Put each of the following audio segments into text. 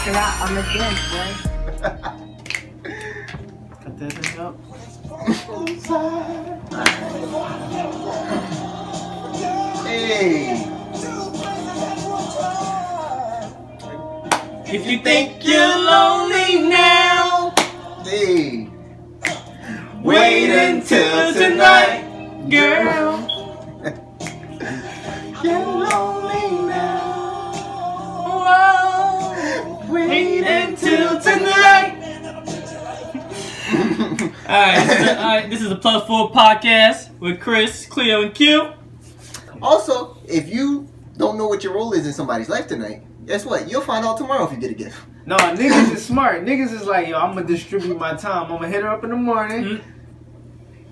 You're out on the dance, boy. Cut that thing up. Hey. If you think you're lonely now, Hey. wait until tonight, girl. Get lonely now. Whoa. Wait until tonight. Alright, this is a Plus 4 podcast with Chris, Cleo, and Q. Also, if you don't know what your role is in somebody's life tonight, guess what? You'll find out tomorrow if you get a gift. No, niggas is smart. Niggas is like, yo, I'm gonna distribute my time. I'm gonna hit her up in the morning,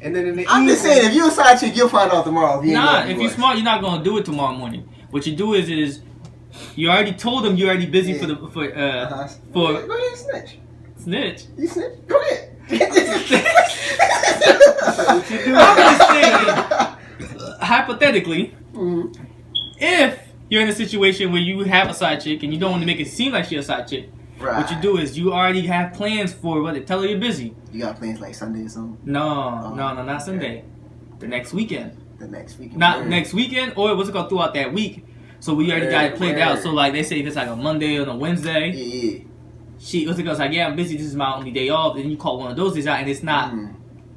and then in the I'm evening. just saying, if you're a side chick, you'll find out tomorrow. If you ain't know Nah, who if you you're was. smart, you're not gonna do it tomorrow morning. What you do is you already told them you're already busy Yeah. for Go ahead and snitch. snitch. You snitch? Go ahead. I'm just saying, hypothetically, if you're in a situation where you have a side chick and you don't want to make it seem like she's a side chick, Right. what you do is you already have plans for what. Tell her you're busy. You got plans like Sunday or something? No, not Sunday. The next weekend. The next week. Not next weekend, or what's it called throughout that week. So we already got it played out. So like they say, if it's like a Monday or a Wednesday, Yeah. what's it called? It's like, yeah, I'm busy. This is my only day off. And you call one of those days out, and it's not.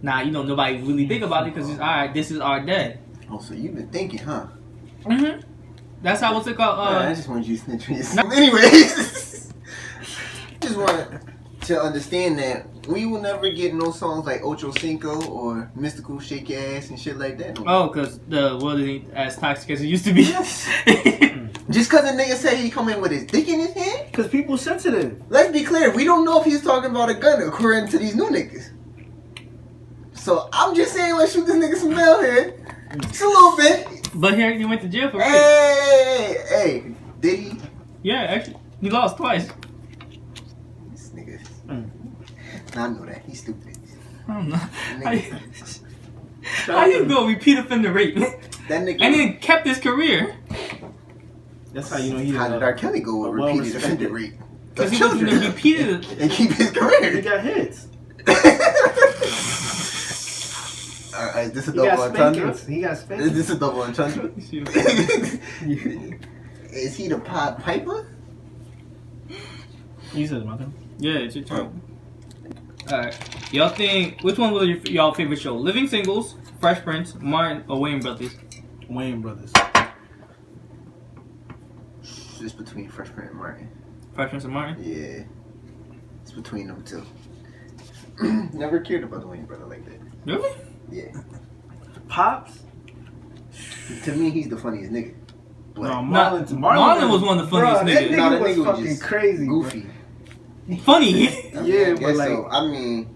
Nah, nobody really think about it because it's all right. This is our day. Oh, so you've been thinking, huh? That's how what's it called? I just wanted you to snitch on yourself. Anyways, just wanted to understand that we will never get no songs like Ocho Cinco or Mystical Shake Your Ass and shit like that. Oh, because the world ain't as toxic as it used to be. Just because a nigga say he come in with his dick in his hand? Because people sensitive. Let's be clear, we don't know if he's talking about a gun according to these new niggas. So I'm just saying, let's shoot this nigga some mail here. Just a little bit. But he already went to jail for rape. Hey, did he? Yeah, actually, he lost twice. This nigga. Nah, I know that. He's stupid. I don't know. Nigga. How you go repeat offender rape? That nigga. And then kept his career. That's how you know he's How did R. Kelly go with repeated offender rape? Because he was going to repeat it. And keep his He career. got hits. Is this a He got double entendre? spankings. He got Is spankings. this a double entendre? Is he the Pied Piper? You said my turn. Yeah, it's your turn. Alright. Y'all think, which one was y'all favorite show? Living Singles, Fresh Prince, Martin, or Wayne Brothers? Wayne Brothers. It's between Fresh Prince and Martin. Fresh Prince and Martin? Yeah. It's between them two. Never cared about the Wayne brother like that. Really? Yeah. Pops? To me, he's the funniest nigga. But No, Marlon was one of the funniest That niggas. nigga Nah, that was nigga was fucking just crazy. goofy. Funny. I Yeah, but guess like- so. I mean,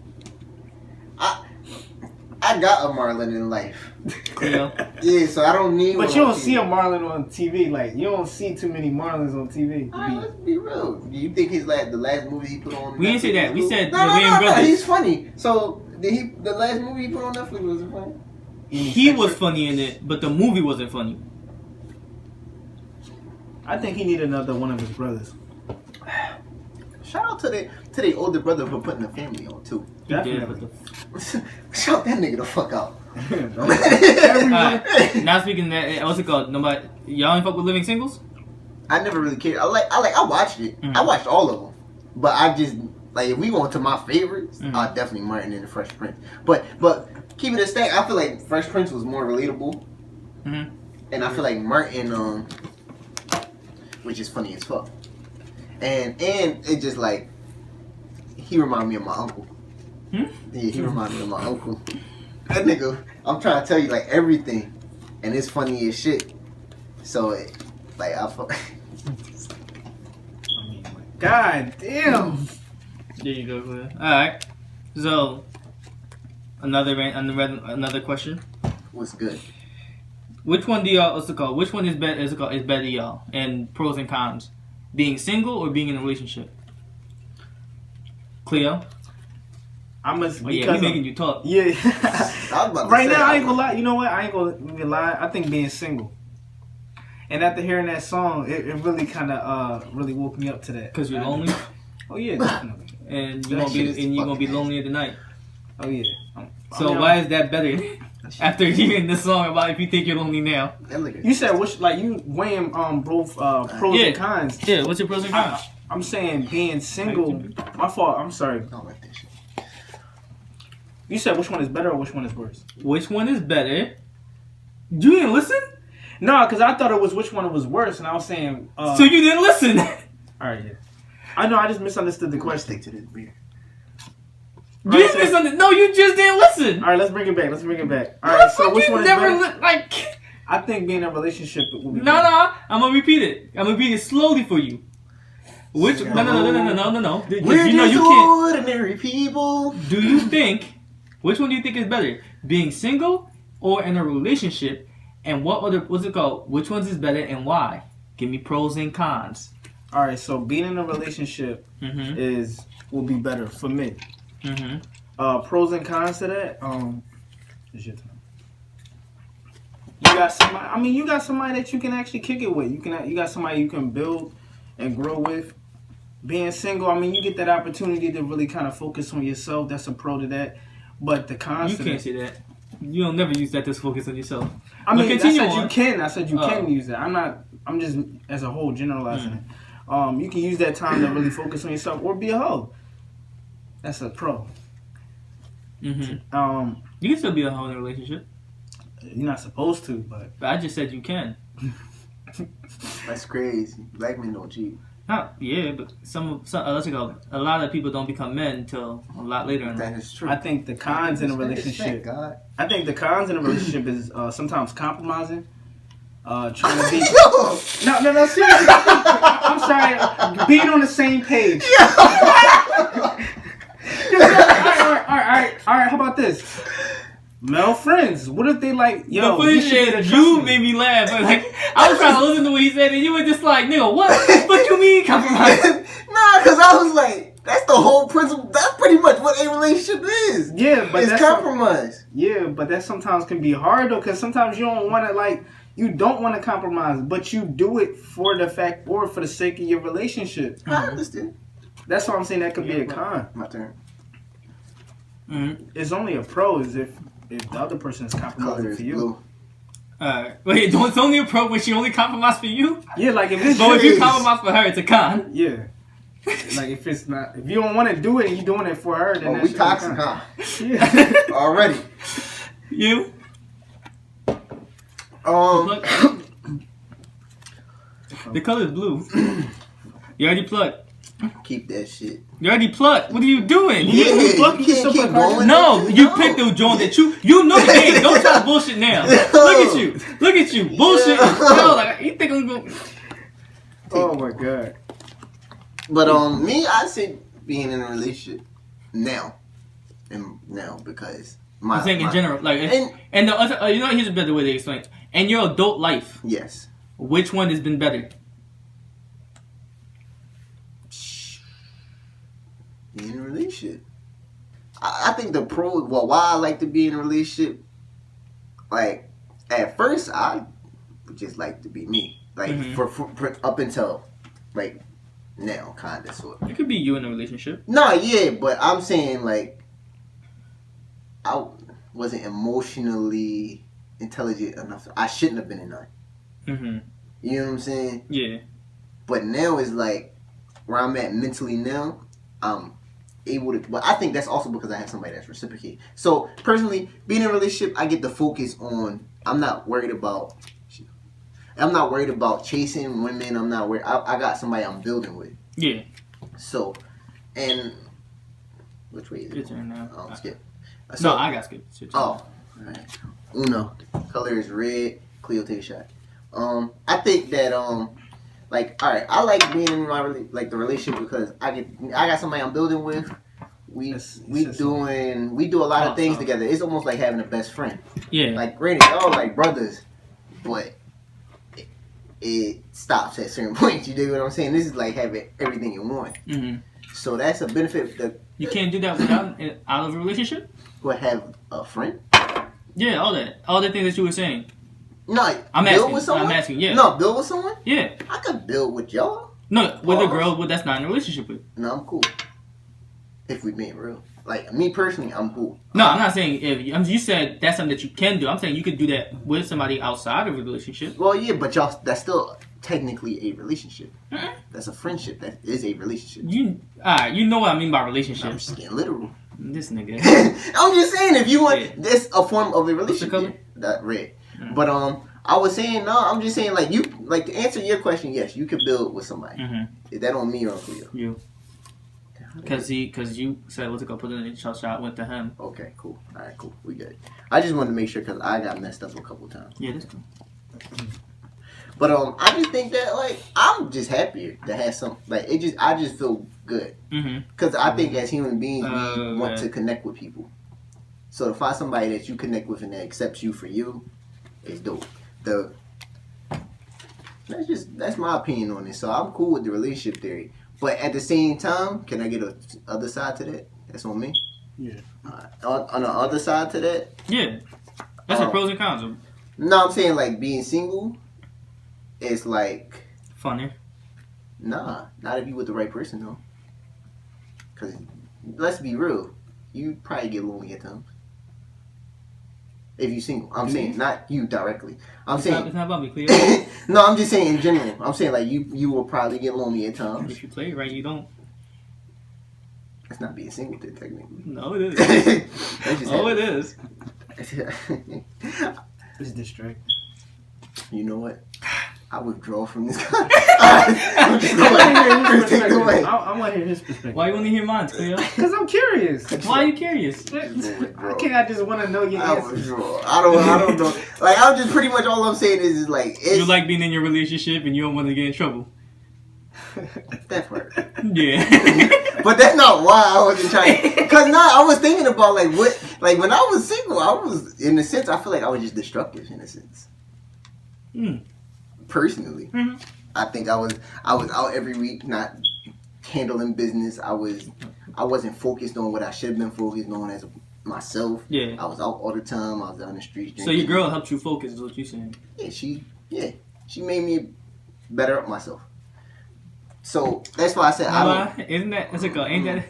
I got a Marlon in life. Cleo. Yeah, so I don't need one But you on don't see TV. a Marlon on TV. Like, you don't see too many Marlons on TV. Alright, let's be real. Do you think the last movie he put on? We didn't say that. We Netflix said no, the no, Wayne no, brothers. He's funny. So the last movie he put on Netflix wasn't funny. He was funny in it, but the movie wasn't funny. I think he needed another one of his brothers. Shout out to the older brother for putting the family on too. He did, Definitely. but Shout that nigga the fuck out. Alright. Now speaking of that, what's it called? Nobody, y'all ain't fuck with Living Singles? I never really cared. I watched it. Mhm. I watched all of them, but I just like if we go into my favorites, definitely Martin and the Fresh Prince. But keep it a stack. I feel like Fresh Prince was more relatable, and I feel like Martin, which is funny as fuck, and it just like he reminded me of my uncle. Yeah, he reminded me of my uncle. That nigga, I'm trying to tell you like everything, and it's funny as shit. So like I fuck. God damn. There you go, Cleo. Alright. So, another question. What's good? Which one do y'all, what's it called? Which one is better to y'all? And pros and cons. Being single or being in a relationship? Cleo? I must Oh yeah, we making you talk. Yeah. I was about to Right say, now, I ain't gonna lie. You know what? I ain't gonna even lie. I think being single. And after hearing that song, it really kind of really woke me up to that. Cause you're lonely, Oh yeah, definitely. and That you're gonna shit is be fucking lonely at the night. Oh yeah. So why is that better? After hearing the song about if you think you're lonely now. You said which like you weighing both pros and cons. Yeah, what's your pros and cons? I'm saying being single. My fault. I'm sorry. I don't like that shit. You said which one is better or which one is worse? Which one is better? You didn't listen? No, because I thought it was which one was worse, and I was saying. So you didn't listen? All right, yeah. I know. I just misunderstood the question. Stick to this beer. You didn't misunderstand. No, you just didn't listen. All right, let's bring it back. All right, so which one is better? Like. I think being in a relationship will be No, better. no. I'm gonna repeat it. I'm gonna repeat it slowly for you. Which? No. Because We're you know just you can't. ordinary people. Do you think? Which one do you think is better? Being single or in a relationship? And what's it called? Which ones is better and why? Give me pros and cons. All right, so being in a relationship will be better for me. Pros and cons to that. It's your turn. You got somebody. I mean, you got somebody that you can actually kick it with. You got somebody you can build and grow with. Being single, I mean, you get that opportunity to really kind of focus on yourself. That's a pro to that. But the cons. You can't say that. You don't never use that to focus on yourself. I mean, continue I said on. you can. I said you can use that. I'm just as a whole generalizing it. You can use that time to really focus on yourself or be a hoe. That's a pro. You can still be a hoe in a relationship. You're not supposed to, but I just said you can. That's crazy. Black men don't cheat. Yeah, but a lot of people don't become men until a lot later in life. That is true. I think the cons in a relationship. God. I think the cons in a relationship is sometimes compromising. Trying to be. No, seriously. I'm sorry. Being on the same page. All right. How about this? Male friends. What if they like? Yo, you made me laugh. Like I was trying to listen to what he said, and you were just like, "Nigga, what? What you mean compromise?" Nah, because I was like, that's the whole principle. That's pretty much what a relationship is. Yeah, but it's compromise. Yeah, but that sometimes can be hard though, because sometimes you don't want to you don't want to compromise, but you do it for the fact or for the sake of your relationship. I understand. That's why I'm saying that could be a con. My turn. It's only a pro is if the other person is compromising for you. Wait, it's only a pro when she only compromise for you? Yeah, like if it's if you compromise for her, it's a con. Yeah. Like if it's not, if you don't want to do it and you're doing it for her, then we toxic, huh? Yeah. Already. You? The color is blue. You already plugged. Keep that shit. You already plugged. What are you doing? Yeah, you can't keep going. No, you picked the joint that you know the game. Don't try to bullshit now. Look at you. Bullshit. No, like you think I'm going. Oh my god. But me, I say being in a relationship now because I'm saying in general, like and the other, you know, here's a better way to explain it. In your adult life, yes, which one has been better? Being in a relationship. I think the pro. Well, why I like to be in a relationship. Like at first, I would just like to be me. Like for up until like now, kind of sort of. It could be you in a relationship. No, yeah, but I'm saying like I wasn't emotionally intelligent enough. I shouldn't have been in none. You know what I'm saying? Yeah. But now is like where I'm at mentally now. I'm able to, but I think that's also because I have somebody that's reciprocated. So personally, being in a relationship, I get to focus on. I'm not worried about chasing women. I'm not worried. I got somebody I'm building with. Yeah. So, and which way is it? Your turn now. Oh, skip. So, no, I got skip. All right. Uno. Color is red. Cleo, take a shot. I think that like, all right, I like being in my the relationship because I got somebody I'm building with. We do a lot of things together. It's almost like having a best friend. Yeah. Like granted, y'all like brothers, but it stops at certain points. You dig what I'm saying? This is like having everything you want. So that's a benefit that you can't do that without out of a relationship. Will have a friend. Yeah, all the things that you were saying. No, I'm build asking. with someone. I'm asking. Yeah. No, build with someone. Yeah. I could build with y'all. No, with a girl that's not in a relationship with. No, I'm cool. If we being real, like me personally, I'm cool. No, I'm not saying if you said that's something that you can do. I'm saying you could do that with somebody outside of a relationship. Well, yeah, but y'all, that's still technically a relationship. Mm-mm. That's a friendship. That is a relationship. You know what I mean by relationship. I'm just getting literal. This nigga. I'm just saying, if you want, Yeah. that's a form of a What's the relationship. color? That red. Mm. But I was saying no. I'm just saying like to answer your question. Yes, you could build with somebody. Mm-hmm. Is that on me or on Cleo? You. Because you said what's it called? Put it in the shot went to him. Okay, cool. All right, cool. We good. I just wanted to make sure because I got messed up a couple times. Yeah, that's cool. But I just think that like I'm just happier to have some like it just I just feel good Mm-hmm. because I think as human beings we want yeah. to connect with people. So to find somebody that you connect with and that accepts you for you is dope. That's my opinion on it. So I'm cool with the relationship theory, but at the same time, can I get a other side to that? That's on me. Yeah. On the other side to that, Yeah. That's the pros and cons of no, I'm saying like being single is like. funny. Nah, not if you with the right person though. Cause let's be real, you probably get lonely at times. If you single, I'm saying not you directly. I'm saying It's not about me, Cleo. no, I'm just saying in general. I'm saying like you will probably get lonely at times. If you play it right, you don't. That's not being single technically. No, it is. That's just Oh, it is. It's distract. You know what? I withdraw from this. I'm just going. I want to hear his perspective. Why you want to hear mine, Cleo? Because I'm curious. Why are you curious? I just want to know your I answer. withdraw. I don't know. Like I'm just pretty much all I'm saying is like it's, You like being in your relationship and you don't want to get in trouble. that part. Yeah. But that's not why I wasn't trying. Because I was thinking about like what, like when I was single, I was in a sense I feel like I was just destructive in a sense. Personally, I think I was out every week, not handling business. I wasn't focused on what I should have been focused on as myself. Yeah. I was out all the time. I was on the streets. So your girl helped you focus, is what you're saying? Yeah, she made me better at myself. So that's why I said Isn't that what's it called? Ain't that?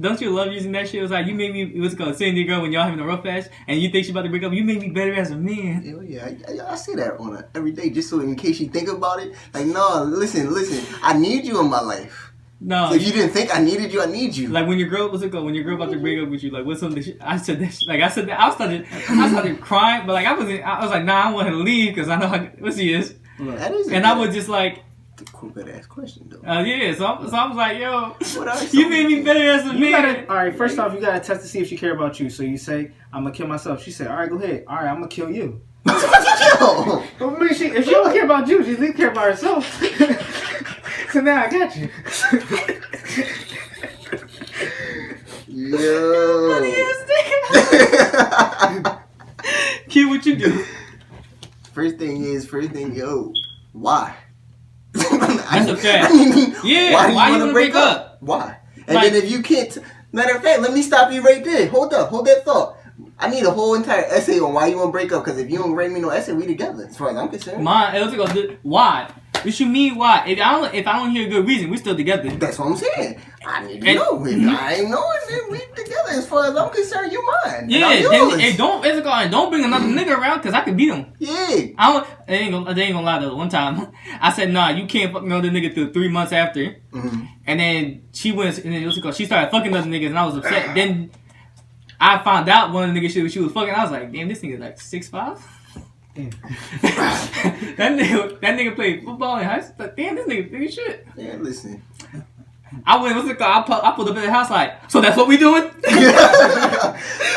Don't you love using that shit? It was like you made me what's it called? Saying to your girl when y'all having a rough patch and you think she about to break up. You made me better as a man. Hell yeah, I say that on every day just so in case you think about it. Like no, listen, I need you in my life. No. So if you didn't think I needed you, I need you. Like when your girl what's it called? When your girl about to break up with you, like what's something? I said that. Like I said that. I started crying, but like I was like nah, I want her to leave because I know what she is. That is. And I was just like. Good ass question though. Yeah, so I was like, yo, What you made me better as a man. All right, first off, you gotta test to see if she care about you. So you say, "I'm gonna kill myself." She said, "All right, go ahead. All right, I'm gonna kill you." Yo. Well, I mean, if she don't care about you, she at least care about herself. So now I got you. Yo. Kid, what you do? First thing, yo, why? That's a fact. Yeah, why do you why want to break up? Why? And Like- then if you can't, matter of fact, let me stop you right there. Hold that thought. I need a whole entire essay on why you want to break up. Because if you don't write me no essay, we together. As far as I'm concerned. Why? What you mean why? If I don't hear a good reason, we still together. That's what I'm saying. I need to know. If I ain't knowing, then we together. As far as I'm concerned, you mine. Yeah, and I'm yours. don't bring another nigga around because I could beat him. Yeah. They ain't gonna lie though. One time, I said, nah, you can't fuck another nigga through 3 months after. Mm-hmm. And then she went, and then what's it called? She started fucking other niggas, and I was upset. Then I found out one of the niggas she was fucking. I was like, damn, this nigga like 6'5". that nigga played football in high school. Damn, this nigga big as shit. Yeah, listen. I went, what's it called? I pulled up in the house like, so that's what we doing?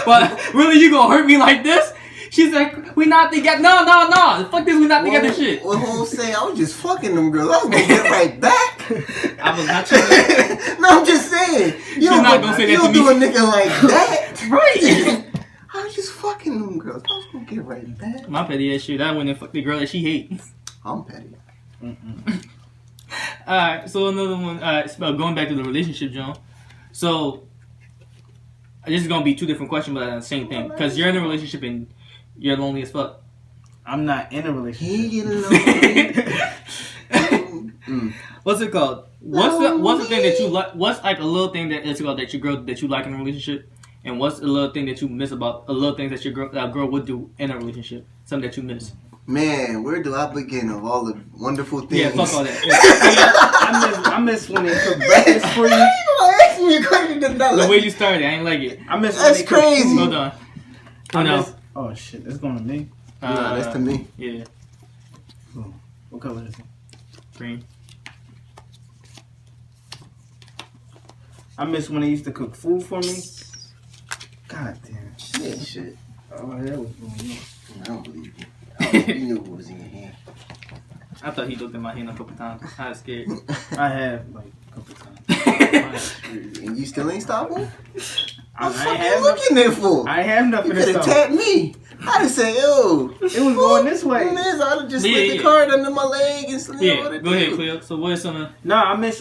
Well, really, you gonna hurt me like this? She's like, we not together. No. Fuck this, we not together shit. Well, whole say I was just fucking them girls. I was gonna get right back. I was not trying. No, I'm just saying. You She's not gonna say that to don't me. do a nigga like that. Right. I was just fucking them girls. I was gonna get right back. My petty ass shit. I went and fucked the girl that she hate. I'm petty. Alright, so another one. Going back to the relationship, John. So, this is gonna be two different questions, but the same thing. Because you're in a relationship and you're lonely as fuck. I'm not in a relationship. He getting along. What's it called? What's the thing that you like? What's like a little thing that it's called that you like in a relationship? And what's a little thing that you miss about a little things that that girl would do in a relationship? Something that you miss. Man, where do I begin of all the wonderful things? Yeah, fuck all that. I miss when they cook breakfast for you. Ask me a question that's not The like way you started, I ain't like it. I miss That's when they cook crazy. food. Hold on. Oh no. Oh shit, it's going to me. Nah, that's to me. Yeah, What color is it? green. I miss when they used to cook food for me. God damn. Shit. Oh, that was going I don't believe you. You knew what was in your hand. I thought he looked at my hand a couple times. I was scared. on. I have like a couple times. And you still ain't stopping? I What the ain't fuck have you looking there for? I have You nothing could to have stop. tapped me. I'd have said, yo. It was going this way. I'd have just Yeah, slid the yeah. card under my leg and slid Yeah, over the go ahead, dude. Cleo. So what is something? No, I miss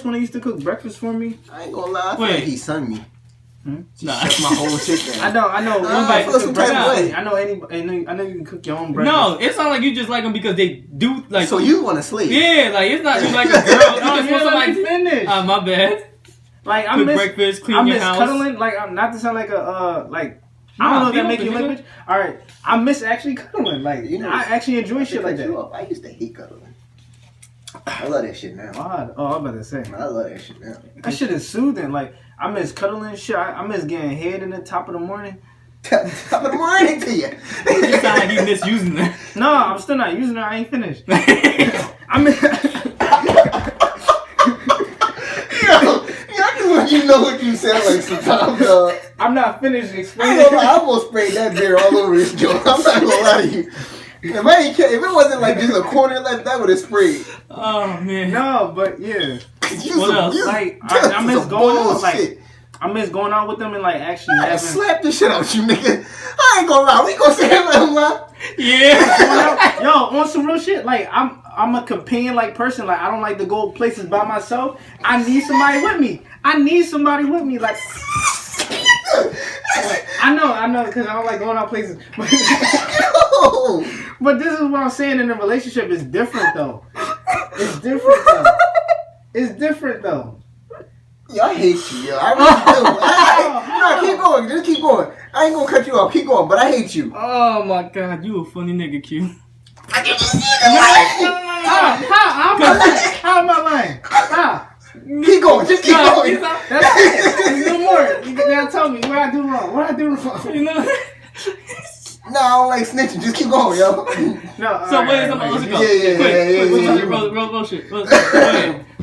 when they used to cook breakfast for me. I ain't gonna lie. I feel Wait. like he sung me. Nah. Shut my whole shit I down. know. I Anybody feel can some cook type of breakfast. way. I know you can cook your own breakfast. No, it's not like you just like them because they do like. So you want to sleep? Yeah, like it's not you like a girl. You Oh, just yeah, want let somebody. me finish. My bad. Like I Cook miss breakfast, clean I your miss house. cuddling. Like I'm not to sound like a like. I Nah, don't know if be that make open, you nigga. language. All right, I miss actually cuddling. Like You know, I actually enjoy shit like Cut you that. off. I used to hate cuddling. I love that shit now. God. Oh, I'm about to say. I love that shit now. That shit is soothing. Like I miss cuddling shit. I miss getting head in the top of the morning. Top of the morning to you. You sound like you misusing that. No, I'm still not using it. I ain't finished. I miss. Yo, I just want you to know what you sound like sometimes, dog. I'm not finished I ain't explaining. gonna lie, I almost sprayed that beer all over his joint. I'm not gonna lie to you. If it wasn't like just a corner left, that would have sprayed. Oh man. No, but yeah. What else? Like I miss going out. Like I miss going out with them and like actually I having. slap the shit out you, nigga. I ain't gonna lie. We gonna say it like lie. Yeah. Yo, on some real shit. Like I'm a companion like person. Like I don't like to go places by myself. I need somebody with me. Like I know, because I don't like going out places. But this is what I'm saying in a relationship. It's different though. It's different though. Yo, I hate you, yo. I really do. No, keep going. Just keep going. I ain't gonna cut you off. Keep going, but I hate you. Oh my god, you a funny nigga, Q. How am I lying? How? Keep going. Just keep going. That's no more. You now tell me what I do wrong. You know. No, I don't like snitching. Just keep going, yo. No. So wait, let's go. Yeah. Real shit. Wait.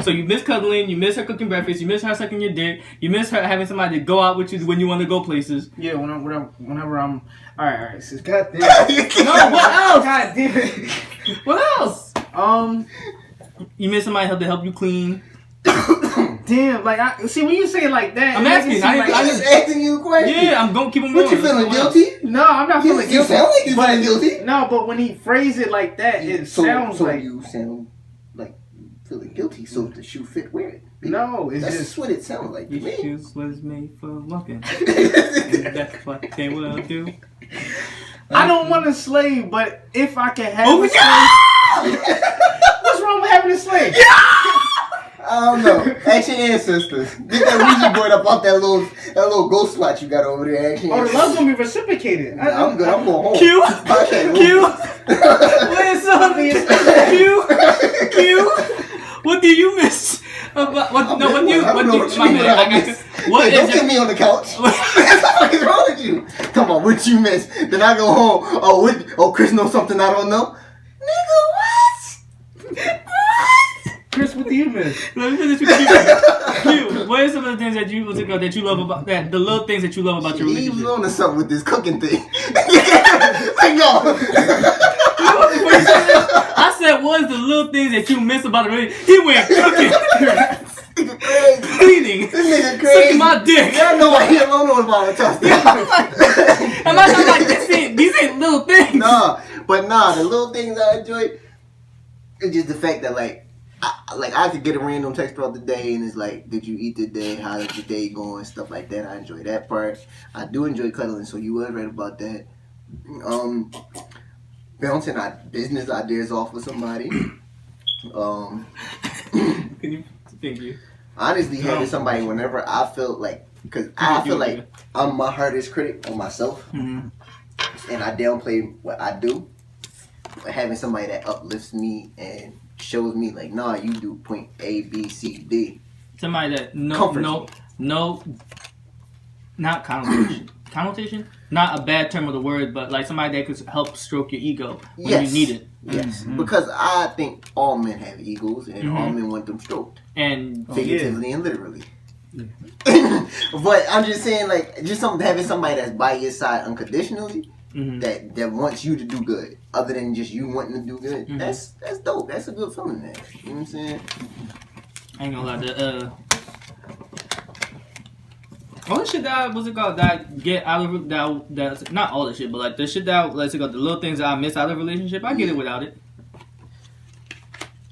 So you miss cuddling, you miss her cooking breakfast, you miss her sucking your dick, you miss her having somebody to go out with you when you want to go places. Yeah, whenever I'm. All right. So, God damn. No, what else? God damn it. What else? You miss somebody to help you clean. Damn, like I see when you say it like that. I'm it makes asking, it seem I like- I'm just asking you a question. Yeah, I'm gonna keep them going. What you feeling guilty? No, I'm not feeling You guilty. sound like you but- feeling guilty. No, but when he phrased it like that, it sounds so like you sound like feeling guilty. So if the shoe fit, wear it. no. It's That's just what it sounds like to Your me. shoes was made for walking. That's what they will do. I don't want a slave, but if I can have Oh a slave, what's wrong with having a slave? I don't know. Ask your ancestors. Get that Ouija board up off that little ghost spot you got over there. Ask your Oh, the ancestors. love's gonna be reciprocated. Nah, I'm good. I'm going home. Q. Okay, Q. Where's something? Q. What do you miss? What Hey, don't get me on the couch. What the fuck is wrong with you? Come on, what you miss? Then I go home. Oh, Chris knows something I don't know. Nigga, what? Chris, what do you miss? Let me finish with Q. What are some of the things that you love about that? The little things that you love about your He was relationship. on to something with this cooking thing. Like, no. I said, what is the little things that you miss about the relationship? He went cooking, Nigga crazy. cleaning, This nigga crazy. sucking my dick. Y'all know I hear don't know about it. I'm like, these ain't little things. Nah, the little things I enjoy is just the fact that I could get a random text throughout the day and it's like, did you eat today? How did your day going? Stuff like that. I enjoy that part. I do enjoy cuddling, so you were right about that. bouncing business ideas off of somebody. Thank you. Honestly, having somebody whenever I feel like, because I feel like I'm my hardest critic on myself, and I downplay what I do. But having somebody that uplifts me and shows me like, nah, you do point A, B, C, D. Somebody that not connotation, not a bad term of the word, but like somebody that could help stroke your ego when you need it. Yes, because I think all men have egos and all men want them stroked, and figuratively and literally. But I'm just saying, like, having somebody that's by your side unconditionally, that wants you to do good, other than just you wanting to do good. That's dope. That's a good feeling, man. You know what I'm saying? I ain't gonna lie. All the shit that that I get out of that's not all the shit, but like the shit that the little things that I miss out of a relationship, I get it without it.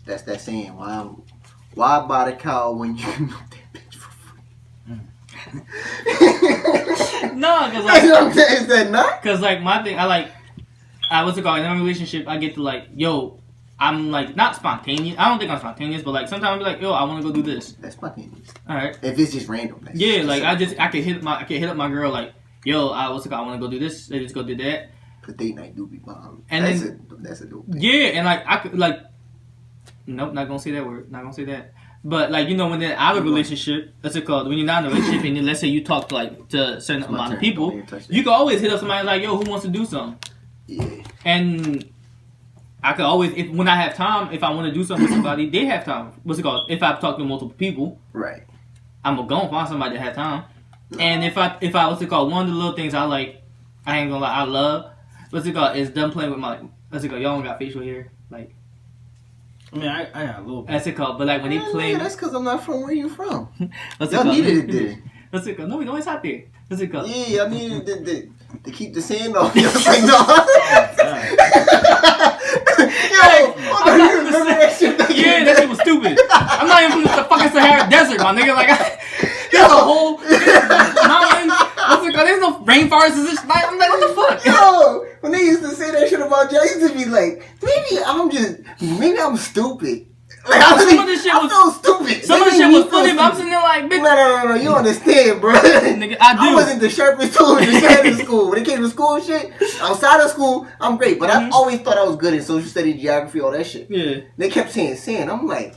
That's that saying. Why buy the cow when you know that bitch for free? No, cause like, is that not? Cause like my thing, in a relationship, I get to like, yo, I'm like not spontaneous. I don't think I'm spontaneous, but like sometimes I'm like, yo, I want to go do this. That's spontaneous. All right. If it's just random. Yeah, like I can hit up my girl like, yo, I want to go do this. Let's just go do that. Cause date night do be bomb. And that's a dope thing. Yeah, and like I could like, nope, not gonna say that word. Not gonna say that. But like when they're out of a relationship, when you're not in a relationship, and then let's say you talk to a certain amount of people, you can always hit up somebody like, yo, who wants to do something? Yeah. And I could always, when I have time, if I want to do something with somebody, they have time. If I talk to multiple people, right? I'm gonna go and find somebody that have time. And if I one of the little things I like, I ain't gonna lie, I love. Is done playing with my y'all don't got facial hair, like. I mean, I got a little bit. That's it called. But like when they play, that's because I'm not from where you from. What's y'all needed it there. What's it called? No, it's out there. What's it called? Yeah, I needed to keep the sand off. I was like, no. That shit was stupid. I'm not even from the fucking Sahara Desert, my nigga. Like, there's a whole mountain. What's it called? There's no rainforests. I'm like, what the fuck? Yo, when they used to say that shit about you, I used to be like, maybe I'm stupid. Like, some of this shit was so stupid. Some of this shit was funny, but I'm sitting there like, bitch. No. You understand, bro? Nigga, I do. I wasn't the sharpest tool in the shed in school. When it came to school shit, outside of school, I'm great. But I've always thought I was good in social studies, geography, all that shit. Yeah. They kept saying sand. I'm like,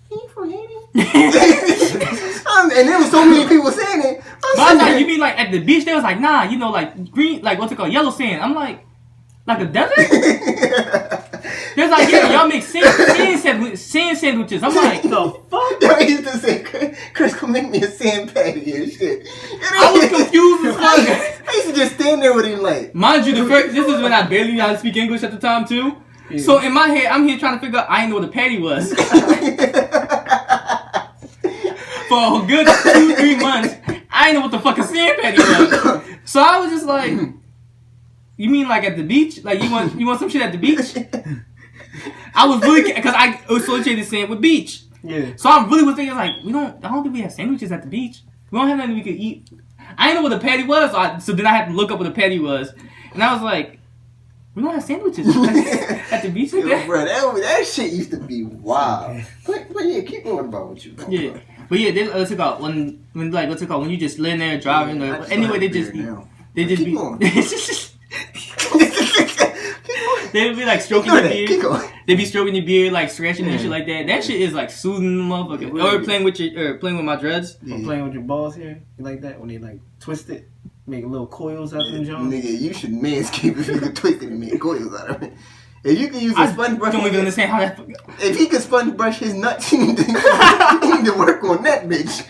he from Haiti? And there was so many people saying it. I was like, you mean like at the beach? They was like, nah, like green, like what's it called, yellow sand. I'm like a desert? There's like, yeah, y'all make sand sandwiches. I'm like, the fuck? They used to say, Chris, come make me a sand patty and shit. I was confused as fuck. I used to just stand there with him like. Mind you, this is when I barely knew how to speak English at the time too. Yeah. So in my head, I'm here trying to figure out, I didn't know what a patty was. For a good 2-3 months, I didn't know what the fucking sand patty was. So I was just like, you mean like at the beach? Like you want some shit at the beach? I was really, because I associated sand with beach. Yeah. So I really was thinking like, I don't think we have sandwiches at the beach. We don't have nothing we could eat. I didn't know what a patty was, so then I had to look up what a patty was, and I was like, we don't have sandwiches at the beach. Yo, bro, that shit used to be wild. But yeah, keep going about what you want. Yeah, but yeah, what's it called? When you just laying there driving, anyway, they just be. They'd be like stroking your beard. They'd be stroking your beard, like scratching and shit like that. That shit is like soothing the motherfucker. Or playing with my dreads. Yeah. Or playing with your balls here. You like that? When they like twist it, make little coils out of them Jones. Nigga, you should manscape if you could twist it and make coils out of it. If you can use a sponge brush, I don't even understand how that. If he could sponge brush his nuts, you need to work on that bitch.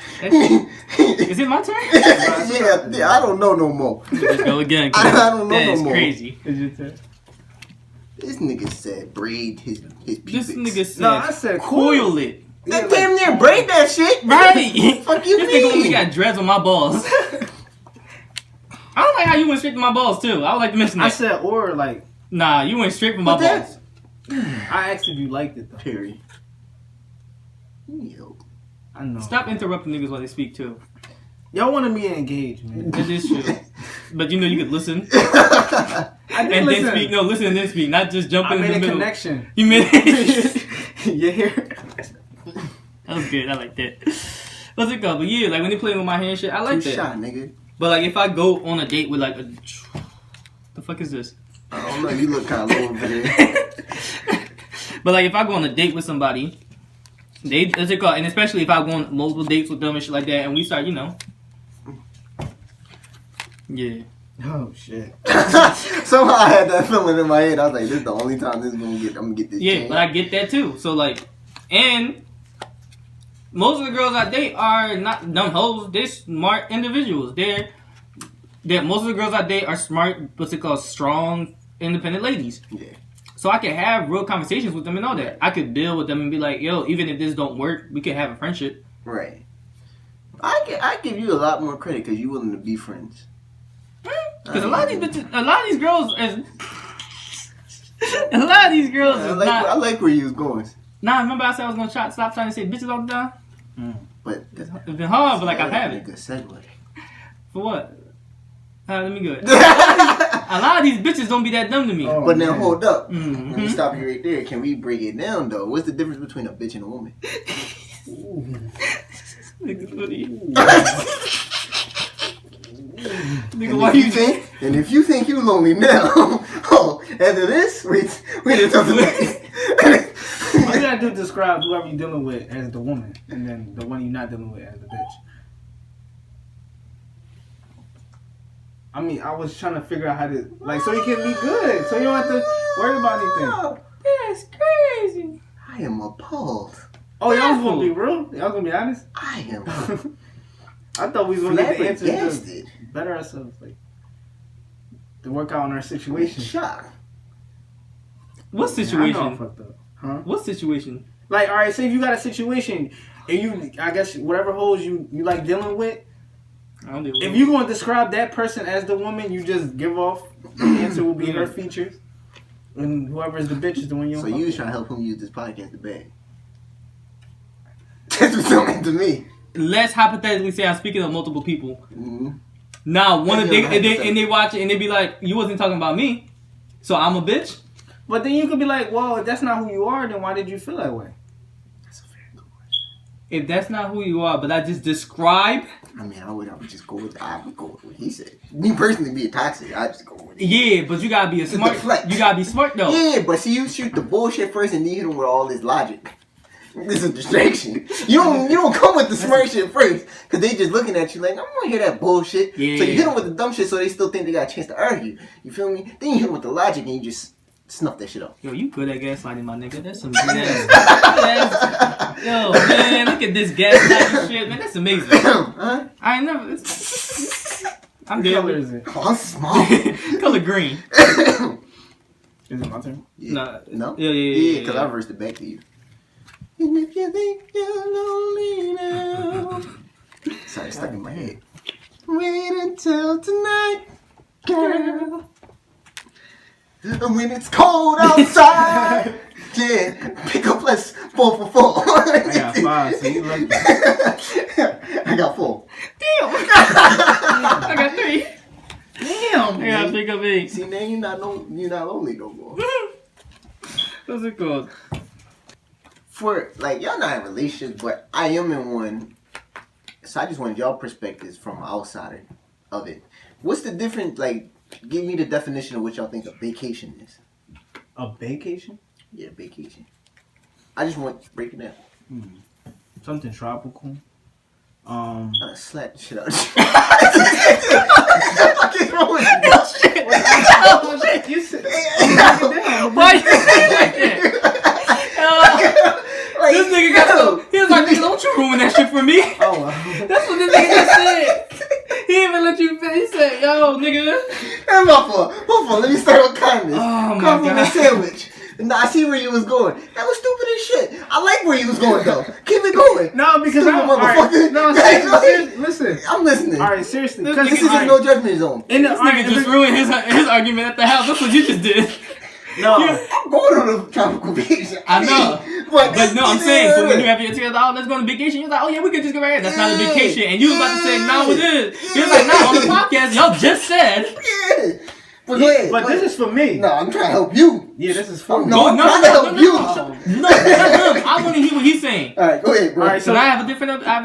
Is it my turn? yeah, I don't know no more. Let's go again. I don't know no more. That's crazy. Is your turn? This nigga said braid his pubics. This nigga said, no, I said coil it. That damn near braid that shit. Right. Fuck you this mean? nigga only got dreads on my balls. I don't like how you went straight to my balls too. I would like to mention that. I said or like. Nah, you went straight for my balls. I asked if you liked it though. Period. Yo. I know. Stop interrupting niggas while they speak too. Y'all wanted me to engage, man. That is true. But you know you could listen. I did and listen. then speak. No, listen and then speak. Not just jump I in the made a middle. connection. You made it. You hear? That was good. I like that. What's it called? But yeah, like when they play with my hand and shit, I like that. Shot, nigga. But like if I go on a date with like the fuck is this? I don't know. You look kind of low over there. But like if I go on a date with somebody, what's it called? And especially if I go on multiple dates with them and shit like that, and we start, yeah. Oh shit. Somehow I had that feeling in my head. I was like, this is the only time this is gonna get. I'm gonna get this. Yeah, chance. but I get that too. So like, and most of the girls I date are not dumb hoes. They're smart individuals. They're most of the girls I date are smart. What's it called? Strong, independent ladies. Yeah. So I can have real conversations with them and all that. I could deal with them and be like, yo, even if this don't work, we can have a friendship. Right. I give you a lot more credit because you're willing to be friends. Because a lot of these bitches, a lot of these girls, a lot of these girls I is like, not. I like where you was going. Nah, remember I said I was gonna stop trying to say bitches all the time. But It's been hard, but like I've had a it. good segue. For what? Let me go. A lot of these bitches don't be that dumb to me. Oh. But now hold up. Mhm. Let me stop you right there. Can we break it down though? What's the difference between a bitch and a woman? Niggas, what are you? Nigga, And why if you you think, and if you think you lonely now, oh, after this, wait until tonight. All you gotta do is describe whoever you're dealing with as the woman, and then the one you're not dealing with as the bitch. I mean, I was trying to figure out how to, like, so you can be good, so you don't have to worry about anything. That's crazy. I am appalled. Oh, y'all was gonna be real? Y'all was gonna be honest? I am I thought we was gonna get the answer to flabbergasted. better ourselves, like, to work out on our situation. Shocked. What I know I situation? fucked up. Huh? What situation? Like, all right, say if you got a situation, and you, I guess, whatever hoes you like dealing with, I don't do if you gonna describe that person as the woman, you just give off the answer will be her features, and whoever is the bitch is the one you. So you was trying to help him use this podcast to bag. That's what something to me. Let's hypothetically say I'm speaking of multiple people. Mm-hmm. Now, one of Yeah, they watch it and they be like, "You wasn't talking about me, so I'm a bitch." But then you could be like, well, if that's not who you are, then why did you feel that way? That's a very good question. If that's not who you are, but I just describe. I mean, I would just go with. I would go with what he said. Me personally, being toxic, I just go with it. Yeah, but you gotta be smart. deflect. You gotta be smart though. Yeah, but see, you shoot the bullshit first, and then you hit him with all this logic. This is a distraction. You don't come with the smart shit first, because they just looking at you like, I don't want to hear that bullshit. Yeah. So you hit them with the dumb shit, so they still think they got a chance to argue. You feel me? Then you hit them with the logic, and you just snuff that shit up. Yo, you good at gaslighting, my nigga. That's some gas. Yo, man, look at this gaslighting shit, man. That's amazing. Huh? I ain't never. I'm What color dead. is it? Oh, I'm small. Color green. Is it my turn? Yeah. Nah. No? Yeah, because I reversed it back to you. And if you think you're lonely now. Sorry, it's stuck in my head. Wait until tonight, girl. And when it's cold outside, yeah, pick up less 4 for 4. I got 5, so you lucky. I got 4. Damn. I got 3. Damn. I gotta pick up 8. See, now you're not lonely no more. What's it called? For like y'all not in relationships, but I am in one. So I just want y'all perspectives from an outsider of it. What's the difference? Like, give me the definition of what y'all think a vacation is. A vacation? Yeah, vacation. I just want to break it down. Something tropical. Slap the shit out of you. What is wrong with you? Oh shit! You said. Why you saying like that? Like, This nigga got so. He was like, nigga, don't you ruin that shit for me. Oh wow. That's what this nigga just said. He didn't even let you finish. He said, yo, nigga. That's my fault. Let me start with kindness. Oh, my Compliment God. sandwich. Nah, I see where you was going. That was stupid as shit. I like where you was going though. Keep it going. No, because Stupid I'm alright. motherfucker. No, seriously, listen. I'm listening. All right, seriously. This Because This isn't no judgment zone. In the This nigga just ruined his argument at the house. That's what you just did. no. I'm going on a tropical vacation. I know. But no, I'm saying, so when you have your tears out, let's go on a vacation. You're like, oh yeah, we could just go right here. That's not a vacation. And you was about to say, no, it is. He was like, no, on the podcast, y'all just said. Yeah. But go ahead. But this is for me. No, I'm trying to help you. Yeah, this is for me. No, I'm trying to help you. No, I want to hear what he's saying. All right, go ahead, bro. All right, So I have a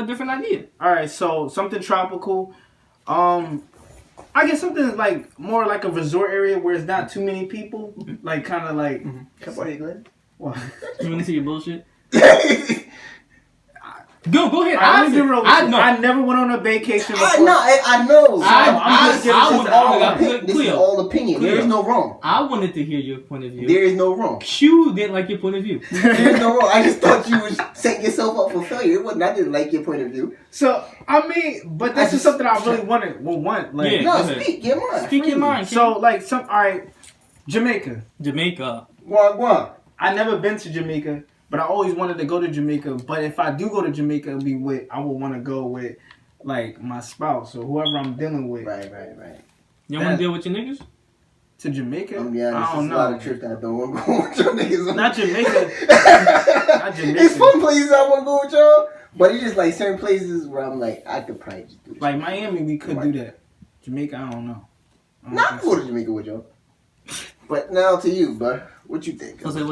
different idea. All right, so something tropical. I guess something like more like a resort area where it's not too many people. Like kind of like. Come on, Glenn. What? You want to see your bullshit? Go ahead. I never went on a vacation before. I know. I'm This is all opinion. There is no wrong. I wanted to hear your point of view. There is no wrong. Q didn't like your point of view. There is no wrong. I just thought you was setting yourself up for failure. It wasn't. I didn't like your point of view. So I mean, but this is something I really want. Like, Yeah. No, speak your mind. Speak your mind. So like all right, Jamaica. Guan. I never been to Jamaica. But I always wanted to go to Jamaica. But if I do go to Jamaica, I would want to go with, like, my spouse or whoever I'm dealing with. Right. You don't want to deal with your niggas? To Jamaica? I'm be honest, I don't know. A lot of trips that I don't want to go with your niggas. Not Jamaica. Not Jamaica. It's fun places I want to go with y'all, but it's just like certain places where I'm like, I could probably just do it. Like Miami, we could do that. Jamaica, I don't know. Not go to Jamaica with y'all. But now to you, bro. What you think? What's it?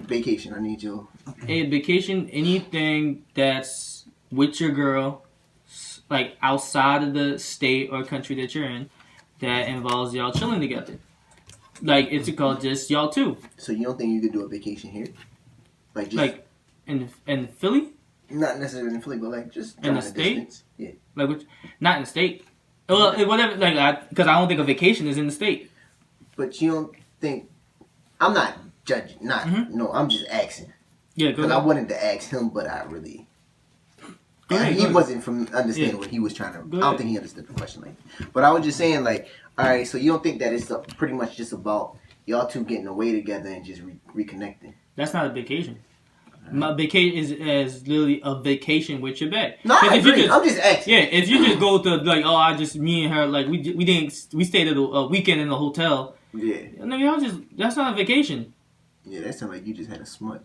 Vacation, I need you. A vacation, anything that's with your girl, like outside of the state or country that you're in, that involves y'all chilling together. Like, it's called just y'all two. So you don't think you could do a vacation here? Like in Philly? Not necessarily in Philly, but like just in the state? Distance. Yeah. Like, not in the state. Well, whatever. Like, because I don't think a vacation is in the state. But you don't think... I'm not judging. No, I'm just asking. Yeah, go ahead. Because I wanted to ask him, but I really... He wasn't from understanding what he was trying to... I don't think he understood the question. But I was just saying, like, all right, so you don't think that it's pretty much just about y'all two getting away together and just reconnecting? That's not a vacation. My vacation is literally a vacation with your bae. No, I agree. I'm just asking. Yeah, if you just go to, like, me and her, like, we stayed at a weekend in the hotel. Yeah. No, y'all that's not a vacation. Yeah, that sounds like you just had a smut.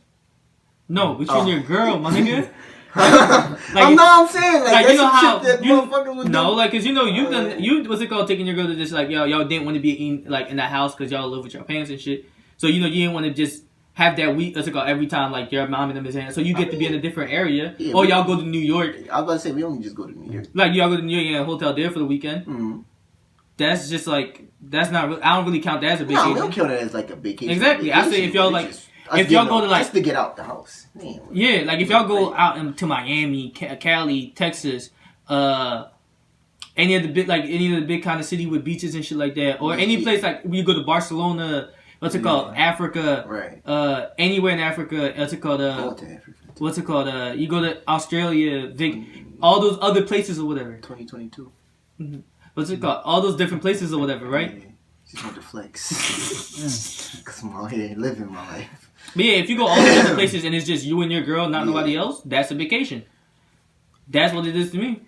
No, but you and your girl, my nigga. I'm saying, like you know how motherfuckers would do. No, like, cause you've done, what's it called, taking your girl to just, like, y'all didn't want to be in that house because y'all live with your parents and shit. So, you didn't want to just have that week, what's it called, every time, like, your mom and them is in. So you get to be in a different area. Yeah, or y'all go to New York. I was about to say, we don't just go to New York. Like, y'all go to New York and a hotel there for the weekend. Mm-hmm. That's just like, that's not really, I don't really count that as a vacation. No, we don't count that as like a vacation. Exactly. I say if y'all like, if y'all go to like, just to get out the house. Man, yeah, like if y'all go out to Miami, Cali, Texas, any of the big kind of city with beaches and shit like that, or any place like you go to Barcelona, what's it called, Africa, right? Anywhere in Africa, what's it called, what's it called, you go to Australia, all those other places or whatever. 2022. Mm-hmm. What's it called? All those different places or whatever, right? Yeah. Just want to flex. Because I'm out here living my life. But yeah, if you go all these other places and it's just you and your girl, not nobody else, that's a vacation. That's what it is to me.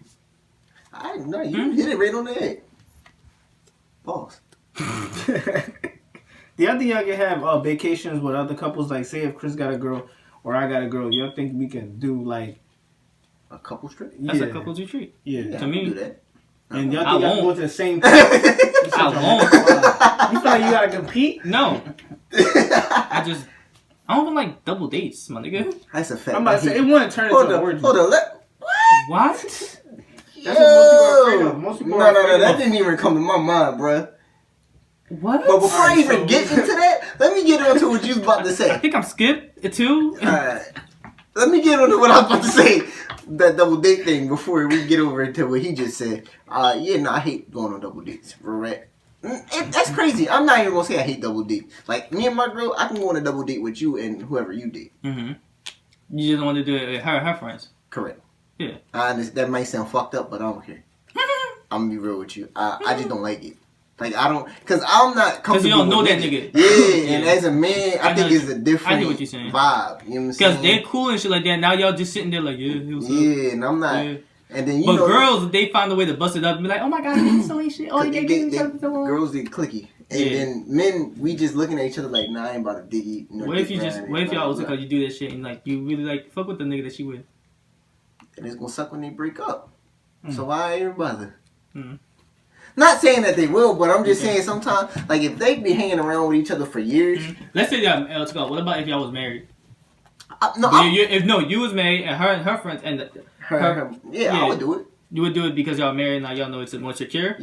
I know. You hit it right on the head. Pause. The other y'all can have vacations with other couples. Like, say if Chris got a girl or I got a girl, y'all think we can do like a couple trip? That's a couple's retreat. Yeah. To me. Do that. And y'all think y'all can go to the same place? I won't. You feel like you gotta compete? No. I don't even like double dates, my nigga. That's a fact. I'm about to say, it wouldn't turn into an orgy. Hold on. What? That's what most people are afraid of. Most people are afraid No, that didn't even come to my mind, bruh. What? But before I even get into that, let me get on to what you was about to say. I think I'm skipped too. Alright. Let me get on to what I was about to say. That double date thing before we get over into what he just said. I hate going on double dates. Right? That's crazy. I'm not even gonna say I hate double dates. Like me and my girl, I can go on a double date with you and whoever you date. Mm-hmm. You just want to do it with her friends. Correct. Yeah. That might sound fucked up, but I don't care. I'm gonna be real with you. I just don't like it. Like I don't, cause I'm not comfortable. Cause you don't know with that nigga. Yeah, and as a man, I think it's a different I hear what you're saying. vibe. You know what I'm saying? Cause they're cool and shit like that. Now y'all just sitting there like, and I'm not. Yeah. And then but girls, they find a way to bust it up and be like, oh my god, he's so ain't shit. Oh, girls, they clicky. And then men, we just looking at each other like, nah, I ain't about to dig you. What if y'all was like, you do that shit and like you really like fuck with the nigga that she with? And it's gonna suck when they break up. So why even bother? Not saying that they will, but I'm just saying sometimes, like if they be hanging around with each other for years. Let's say y'all. Let's go. What about if y'all was married? You was married and her friends and her. Yeah, I would do it. You would do it because y'all married and y'all know it's more secure?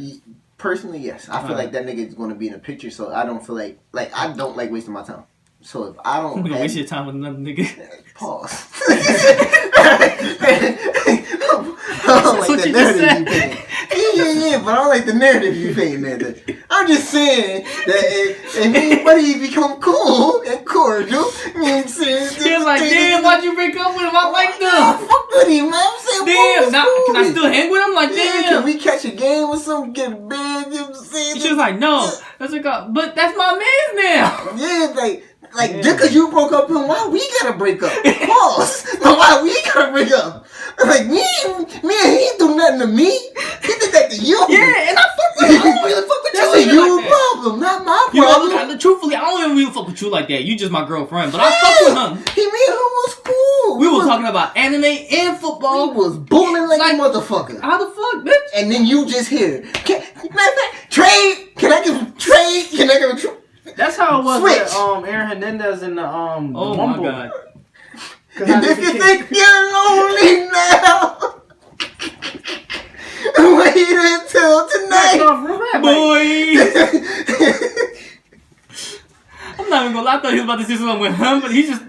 Personally, yes. I feel like that nigga is going to be in the picture, so I don't feel like I don't like wasting my time. So if I don't... You gonna waste your time with another nigga? Pause. I don't like the narrative you paint. Yeah, but I don't like the narrative you paint, man. I'm just saying that if anybody become cool and cordial, he's like, damn, why'd you break up with him? I like them. Fuck with him, man. I'm saying, damn, can I still hang with him? Like, damn. Can we catch a game or something? Get a bed? You know what I'm saying? She was like, no. That's like, but that's my man's now. Yeah, like just because you broke up with him, why we gotta break up? Pause. Why we gotta break up? Like me and he ain't do nothing to me. He did that to you. Yeah, and I fuck with him. I don't really fuck with you. That's a you like problem, not my problem. Truthfully, I don't even really fuck with you like that. You just my girlfriend, but I fuck with him. Me and him was cool. We was talking about anime and football. We was bullying like a motherfucker. How the fuck, bitch? And then you just here. Trade. Can I give him trade? Can I give him trade? That's how it was with Aaron Hernandez in the oh Wumble. My god. And if you think you're lonely now, wait until tonight, boy. I'm not even gonna lie. I thought he was about to say something with him, but he just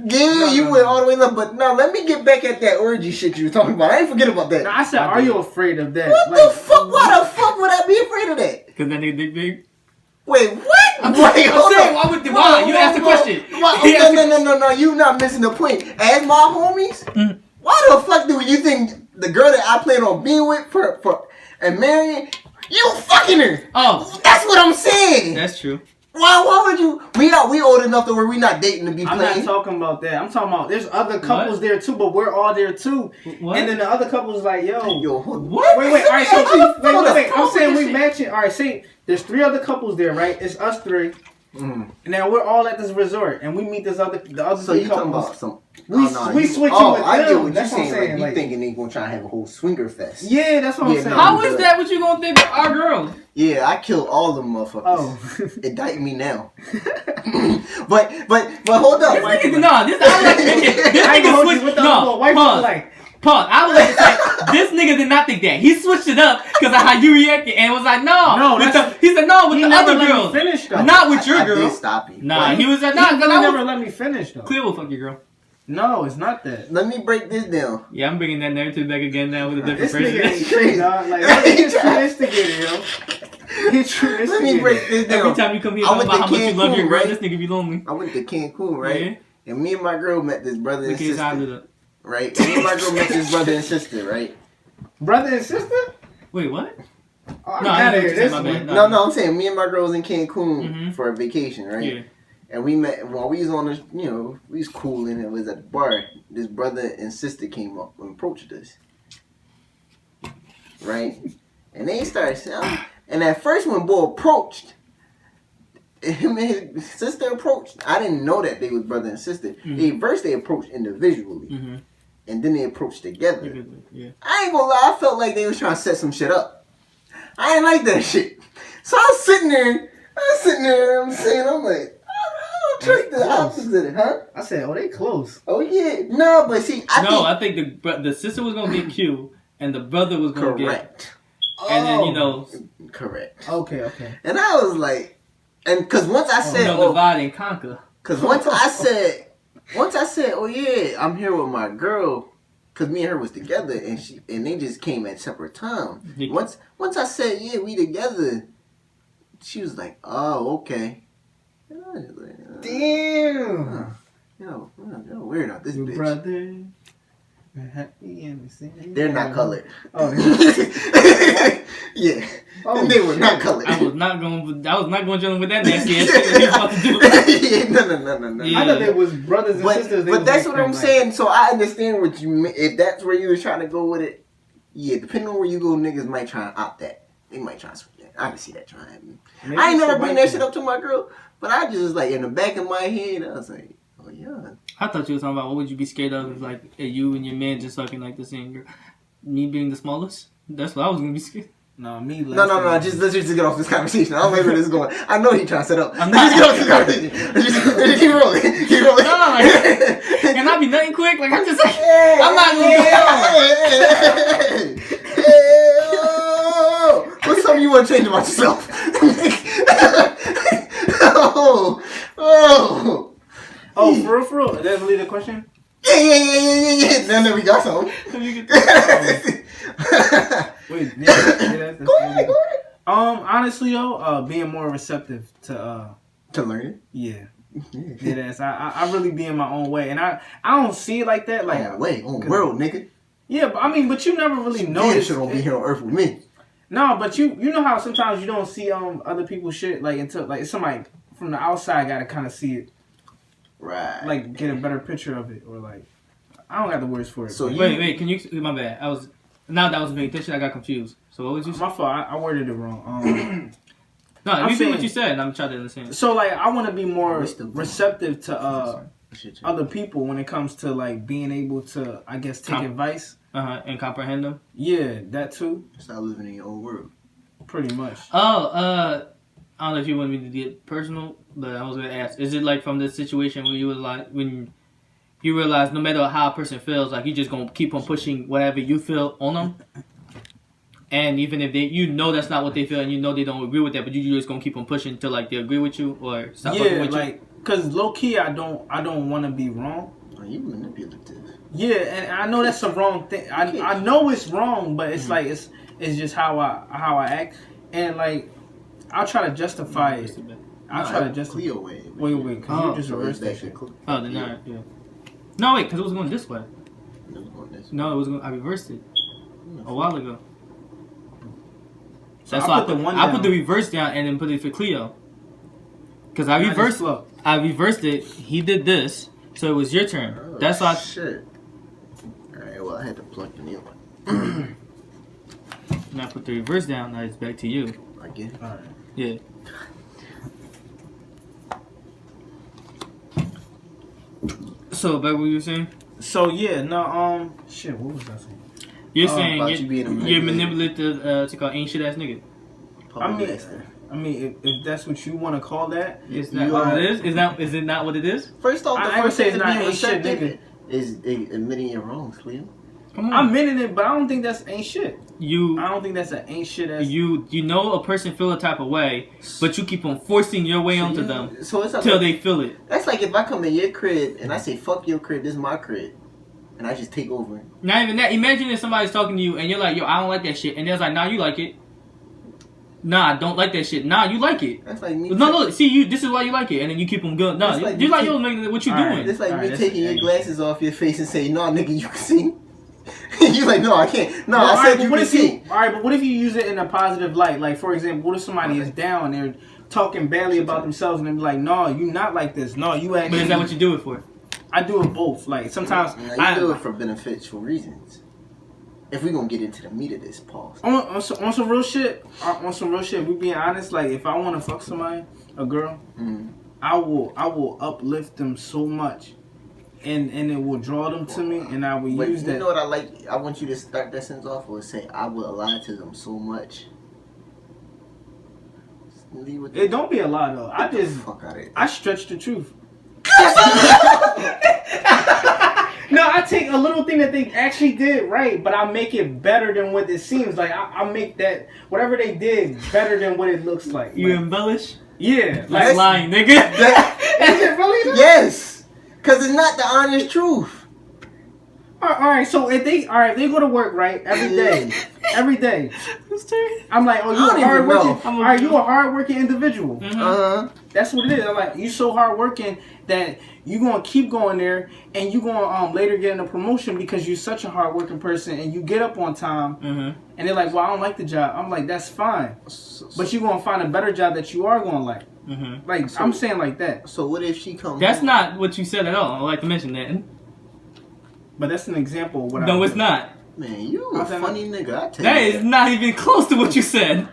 you went all the way up. But now let me get back at that orgy shit you were talking about. I ain't forget about that. No, I said, are you afraid of that? What the fuck? Why the fuck would I be afraid of that? Because that nigga dick big. Wait, what? I'm saying, why? You asked the question. No, you not missing the point. As my homies, why the fuck do you think the girl that I plan on being with for and marrying, you fucking her? Oh, that's what I'm saying. That's true. Why would you? We old enough to where we not dating to be playing. I'm not talking about that. I'm talking about there's other couples there too, but we're all there too. What? And then the other couples like, yo, what? Wait. All right, so wait. I'm saying we matching. All right, see, there's 3 other couples there, right? It's us 3. And now we're all at this resort, and we meet the other so 3 you couples. Talking about we switching with I get them. what That's you're what I'm saying. Like, you thinking they gonna try to have a whole swinger fest? Yeah, that's what I'm saying. How is that what you gonna think of our girl? Yeah, I killed all them motherfuckers. Oh, indict me now. but hold up. This nigga switched. Pause. I was like to say, this nigga did not think that. He switched it up because of how you reacted and was like, no. He said no with the other girls. Finish, though. Not with your girl. I did stop you. Nah, he was like, nah. He never let me finish though. Clear will fuck your girl. No, it's not that. Let me break this down. Yeah, I'm bringing that narrative back again now with a different This nigga phrase. ain't crazy, dog. Like, he's true instigator, yo. He's true instigator. Let me break this down. Every time you come here talking about how much you love your girl, this nigga be lonely. I went to Cancun, right? Yeah. And me and my girl met this brother and sister. Right? Me and my girl met this brother and sister, right? Brother and sister? Wait, what? Oh, no, I didn't my bad. No, I'm saying me and my girl was in Cancun for a vacation, right? Yeah. And we met while we was on the, we was cool and it was at the bar. This brother and sister came up and approached us, right? And they started saying, and at first when boy approached, him and his sister approached. I didn't know that they was brother and sister. First they approached individually, and then they approached together. Yeah. I ain't gonna lie, I felt like they was trying to set some shit up. I ain't like that shit. So I was sitting there, I'm like, I don't trust the opposite, huh? I said, they close. Oh yeah, no, but see, I think the sister was gonna get cute, and the brother was gonna correct. And then correct. Okay. And I was like, and because once I said, divide and conquer. Because once I said, oh yeah, I'm here with my girl. Because me and her was together, and they just came at separate times. Once I said, yeah, we together, she was like, oh, okay. And I was like, damn. Yo, weird out this bitch. Brother. They're not colored. Oh, yeah. They were not colored. I was not going to with that nasty ass shit that you about to do. No. Yeah. I thought they was brothers and sisters. But that's what I'm saying. So I understand what you mean. If that's where you was trying to go with it, yeah, depending on where you go, niggas might try and opt that. They might try to switch that. I can see that trying to happen. I ain't never bring that shit up to my girl, but I just like in the back of my head, I was like, oh yeah. I thought you were talking about what would you be scared of if like you and your man just fucking like the same girl. Me being the smallest? That's what I was gonna be scared. No, me. No. Let's just get off this conversation. I don't know where this is going. I know he trying to set up. Let's just get off this conversation. Just keep rolling. Keep rolling. No, like, can I be nothing quick? Like I'm just like, I'm not gonna What's something you want to change about yourself? Oh, for real? Is that really the question? Yeah. Then we got something. Wait, Go ahead. Honestly though, being more receptive to learning. Yeah. Deadass. I really be in my own way, and I don't see it like that. Like own world, nigga. Yeah, but you never really notice. You don't be here on Earth with me. No, but you know how sometimes you don't see other people's shit like until like somebody from the outside got to kind of see it, right? Like get a better picture of it, or like I don't got the words for it. So wait, can you? My bad. I was paying attention. I got confused. So what was you? My fault. I worded it wrong. No, you see what you said. I'm trying to understand. So like I want to be more receptive to other people when it comes to like being able to, I guess, take advice. And comprehend them. Yeah, that too. Start living in your own world. Pretty much. Oh, I don't know if you want me to get personal, but I was gonna ask: is it like from this situation where you were like when you realize no matter how a person feels, like you just gonna keep on pushing whatever you feel on them, and even if that's not what they feel, and they don't agree with that, but you just gonna keep on pushing until like they agree with you or stop fucking with you. Cause low key, I don't want to be wrong. Are you manipulative? Yeah, and I know that's a wrong thing. I know it's wrong, but it's like it's just how I act, and like I'll try to justify it. I'll try to justify. Cleo way. Wait, cause you just reversed that shit. Oh, then yeah. No, wait, because it was going this way. It was going this way. No, it was going. I reversed it a while ago. So that's why I put the reverse down and then put it for Cleo. Because I reversed it. He did this, so it was your turn. Oh, that's why. Shit. All right. Well, I had to plug the new one. Now I put the reverse down. Now it's back to you. I get it. All right. Yeah. So, back what you were saying? So yeah, no, shit. What was I saying? You're saying you're manipulative to call ain't shit ass nigga. I mean, if that's what you want to call that, is that what it is? Is it not what it is? First off, the first say thing it's to not be ain't shit, receptive is admitting your wrongs, Cleo. Come on. I'm admitting it, but I don't think that's ain't shit. I You don't think that's an ain't shit ass. you know a person feel a type of way, but you keep on forcing your way onto them So it's till they feel it. That's like if I come in your crib and I say fuck your crib, this is my crib, and I just take over. Not even that. Imagine if somebody's talking to you and you're like, yo, I don't like that shit, and they're like, nah, you like it. Nah, I don't like that shit. Nah, you like it. That's like me. No, see you. This is why you like it, and then you keep them going. Nah, Like you're like, yo, nigga, what you doing? It's like All me right, taking your glasses off your face and saying, no, nigga, you can see. You like, no, I can't. No, I said you can see. Alright, but what if you use it in a positive light? Like, for example, what if somebody is down, they're talking badly about themselves, and they're like, no, you not like this. No, you actually... But is that what you do it for? I do it both. Like, sometimes... I do it for beneficial reasons. If we gonna get into the meat of this, pause. On some real shit, we being honest, like, if I want to fuck somebody, a girl, I will uplift them so much. And it will draw them to me, and I will use that. You know what I like? I want you to start that sentence off with say, I will lie to them so much. It don't be a lie, though. I stretch the truth. No, I take a little thing that they actually did right, but I make it better than what it seems. Like, I make that, whatever they did, better than what it looks like. You embellish? Yeah. Like lying, nigga. Is it really? Yes. Because it's not the honest truth. All right. So if they go to work right every day. I'm like, oh, you a hardworking. All right, you a hardworking individual. Mm-hmm. That's what it is. I'm like, you so hardworking that you gonna keep going there, and you gonna later get a promotion because you're such a hardworking person, and you get up on time. And they're like, well, I don't like the job. I'm like, that's fine, but you gonna find a better job that you are gonna like. Like, I'm saying like that. So what if she comes? That's not what you said at all. I'd like to mention that. But that's an example of what No, it's not. Man, you a funny nigga. I tell That you. is not even close to what you said.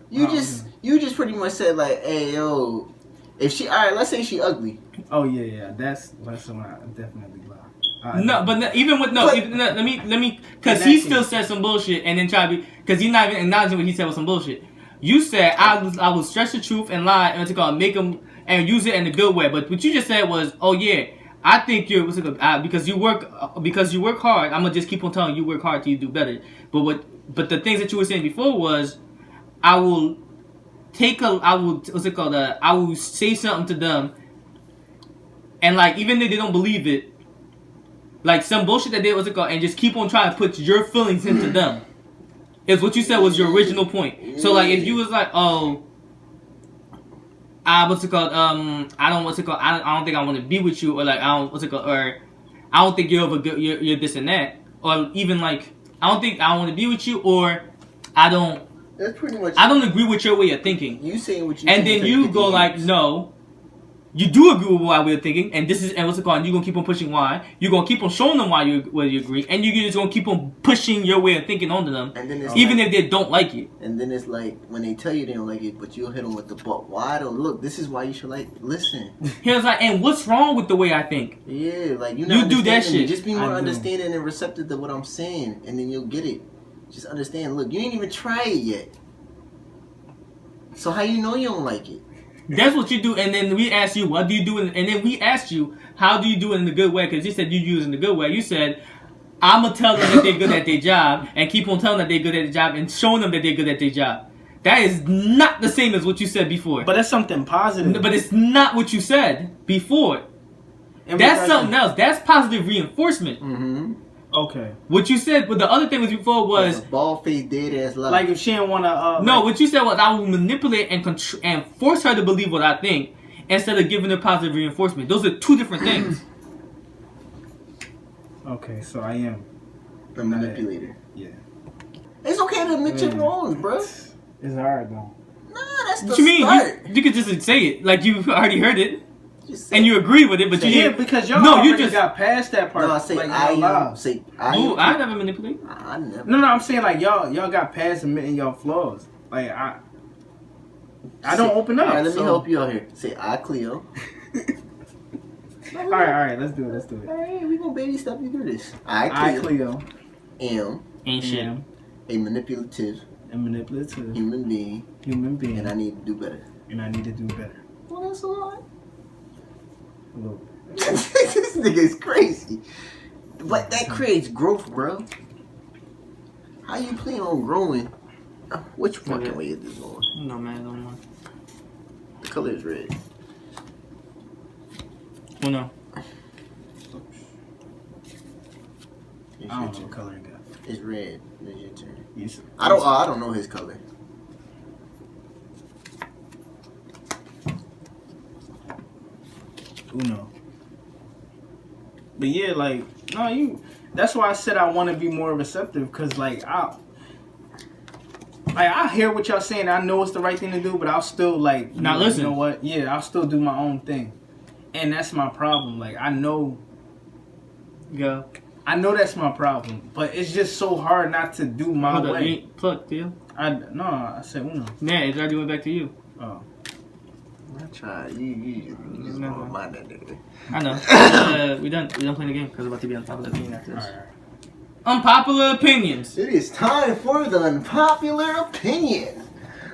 You just pretty much said like, hey yo, if she let's say she ugly. Oh yeah, that's when I definitely lie. No, but even with let me, because he still said some bullshit and then try to be, because he's not even acknowledging what he said was some bullshit. You said I will stretch the truth and lie and what's it called, make them and use it in a good way. But what you just said was, oh yeah, I think you're because you work hard. I'm gonna just keep on telling you work hard till you do better. But the things that you were saying before was, I will say something to them, and like even if they don't believe it, like some bullshit that they and just keep on trying to put your feelings into them. Is what you said was your original point. So like if you was like, oh, I don't think I want to be with you, or like I don't think you're this and that, or even like I don't think I want to be with you, or That's pretty much. I don't agree with your way of thinking. You saying what you. And then you go like, no, you do agree with my way of thinking, and this is and you're gonna keep on pushing why. You're gonna keep on showing them why you agree, and you're just gonna keep on pushing your way of thinking onto them, and then even if they don't like it. And then it's like when they tell you they don't like it, but you'll hit them with the but why don't look. This is why you should listen. He was like, and what's wrong with the way I think? Yeah, like you do that shit. Just be more understanding and receptive to what I'm saying, and then you'll get it. Just understand. Look, you ain't even try it yet. So how you know you don't like it? That's what you do, and then we asked you, what do you do? And then we asked you, how do you do it in the good way? Because you said you use it in the good way. You said, I'm going to tell them that they're good at their job, and keep on telling them that they're good at their job, and showing them that they're good at their job. That is not the same as what you said before. But that's something positive. But it's not what you said before. That's something else. That's positive reinforcement. Mm-hmm. Okay. What you said, but the other thing was before was bald face dead ass love. Like if she didn't want to. No, what you said was I will manipulate and force her to believe what I think instead of giving her positive reinforcement. Those are two different things. Okay, so I am a manipulator. Yeah. It's okay to admit your wrongs, bro. It's hard though. Nah, that's the What you mean? start. You could just say it like you already heard it. And you agree with it, but because y'all already got past that part. No, I say like, I never manipulate. I never. No, I'm saying like y'all got past admitting y'all flaws. Like I don't open up. All right, let me help you out here. Say I Cleo. all right, let's do it. All right, we gonna baby step you through this. I Cleo Ain't shit. A manipulative human being, and I need to do better. Well, that's a lot. This nigga is crazy. But that creates growth, bro. How you plan on growing? Which fucking way is this going? No, man, no more. The color is red. Oh, no. I don't know what color it got. It's red. It's your turn. Yes. I don't know his color. Uno. But yeah, like, no, that's why I said I want to be more receptive, because like I hear what y'all saying. I know it's the right thing to do, but I'll still like listen. You know what? Yeah, I'll still do my own thing, and that's my problem. Like I know that's my problem, but it's just so hard not to do my way. Plug, deal. I said Uno. Man, it's already went back to you. Oh. I tried. You just don't mind that nigga. I know. We done playing the game because we're about to be on top of the opinion after this. All right. Unpopular opinions. It is time for the unpopular opinion.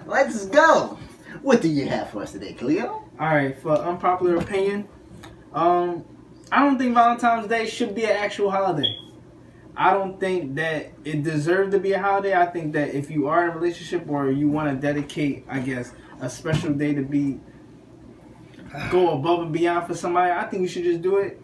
Let's go. What do you have for us today, Cleo? All right, for unpopular opinion, I don't think Valentine's Day should be an actual holiday. I don't think that it deserves to be a holiday. I think that if you are in a relationship or you want to dedicate, I guess, a special day to go above and beyond for somebody, I think you should just do it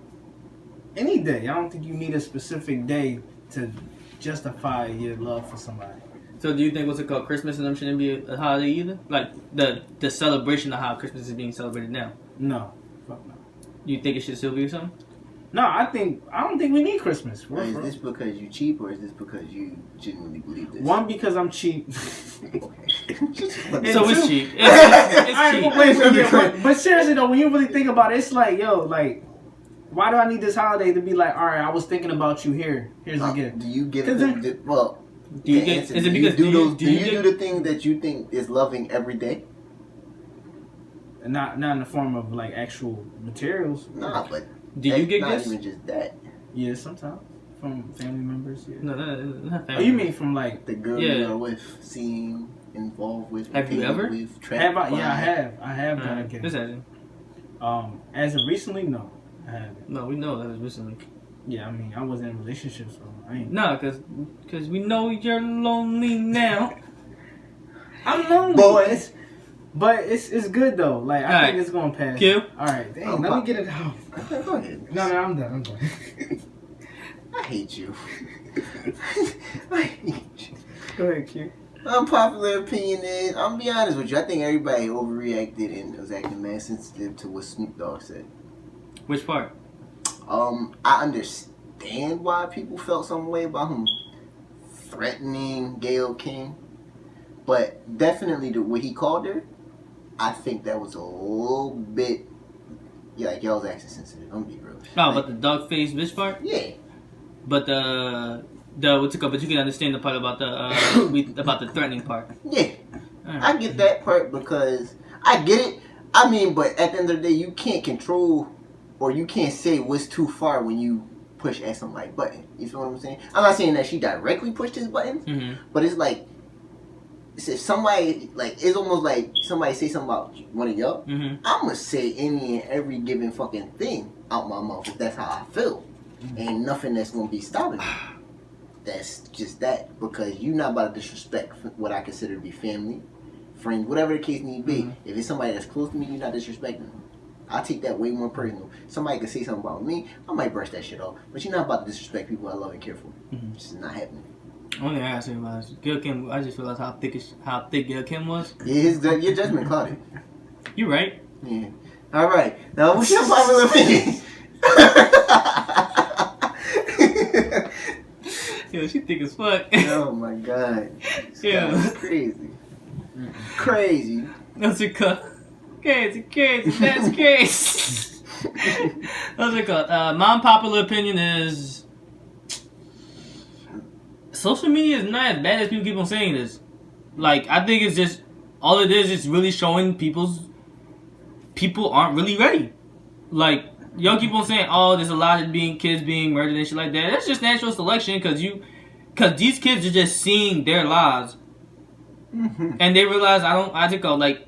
any day. I don't think you need a specific day to justify your love for somebody. So do you think Christmas and them shouldn't be a holiday either? Like the celebration of how Christmas is being celebrated now? No. Fuck no. You think it should still be something? No, I don't think we need Christmas. Is this because you cheap or is this because you genuinely believe this? One, because I'm cheap. So it's cheap. It's cheap. But seriously though, when you really think about it, it's like, why do I need this holiday to be like, all right, I was thinking about you here. Here's a gift. Do you give them? Do you get? Is it because do you do the thing that you think is loving every day? Not in the form of like actual materials. Nah, but do you get not gifts? even just that. Yeah, sometimes from family members. Yeah. No, not family. Oh, you mean from like The girl you are with, seeing, involved with, have you ever? with, have I? Yeah, I have. I have done it. This hasn't. As of recently, no, I haven't. No, we know that was recently. Yeah, I mean, I wasn't in a relationship, so I ain't. No, because we know you're lonely now. I'm lonely, boys. But it's good though. Like I think it's gonna pass. Q. All right, dang. Let me get it out. Go ahead. No, I'm done. I'm done. I hate you. I hate you. Go ahead, Q. Unpopular opinion is, I'm gonna be honest with you, I think everybody overreacted and was acting mad sensitive to what Snoop Dogg said. Which part? I understand why people felt some way about him threatening Gayle King, but definitely the way he called her, I think that was a little bit, yeah, like y'all was acting sensitive. I'm gonna be real. No, like, but the dog face bitch part? Yeah. But the what's it called? But you can understand the part about the about the threatening part. Yeah. Right. I get that part because I get it. I mean, but at the end of the day, you can't control or you can't say what's too far when you push at somebody's button. You feel what I'm saying? I'm not saying that she directly pushed his buttons, but it's like, if somebody, like, it's almost like somebody say something about one of y'all, I'm gonna say any and every given fucking thing out my mouth if that's how I feel. Ain't nothing that's gonna be stopping me. That's just that, because you're not about to disrespect what I consider to be family, friends, whatever the case may be. If it's somebody that's close to me, you're not disrespecting them. I take that way more personal. Somebody can say something about me, I might brush that shit off, but you're not about to disrespect people I love and care for. It's just not happening. Only thing I say was Gayle Kim. I just realized how thick Gayle Kim was. Yeah, your judgment clouded. You right. Yeah. All right. Now, what's your popular opinion? Yo, she thick as fuck. Oh my god. Yeah. That's crazy. Crazy. What's it called? Crazy. That's crazy. What's it called? My unpopular opinion is social media is not as bad as people keep on saying it is. Like, I think it's just, all it is really showing people aren't really ready. Like, y'all keep on saying, oh, there's a lot of kids being murdered and shit like that. That's just natural selection, because these kids are just seeing their lives. And they realize, like,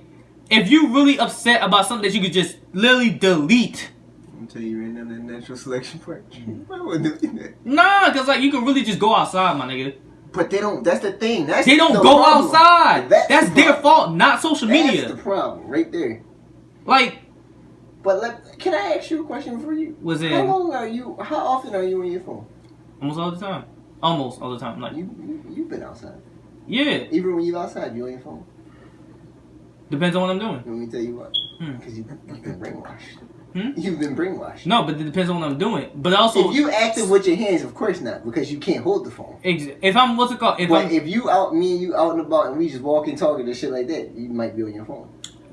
if you really upset about something that you could just literally delete. I'm telling you right now, that natural selection part. I wouldn't do that. Nah, because, like, you can really just go outside, my nigga. But they don't, that's the thing. They don't go outside. That's their fault, not social media. That's the problem, right there. Like, but can I ask you a question for you? How often are you on your phone? Almost all the time. Almost all the time. Like, you've been outside. Yeah. Even when you're outside, you're on your phone. Depends on what I'm doing. Let me tell you what. Because you've been brainwashed. You've been brainwashed. No, but it depends on what I'm doing. But also, if you active with your hands, of course not, because you can't hold the phone. If I'm, what's it called? If you out, me and you out and about, and we just walking, talking and shit like that, you might be on your phone.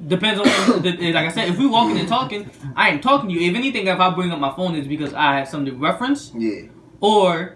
Depends on, like I said, if we walking and talking, I am talking to you. If anything, if I bring up my phone, it's because I have something to reference. Yeah. Or,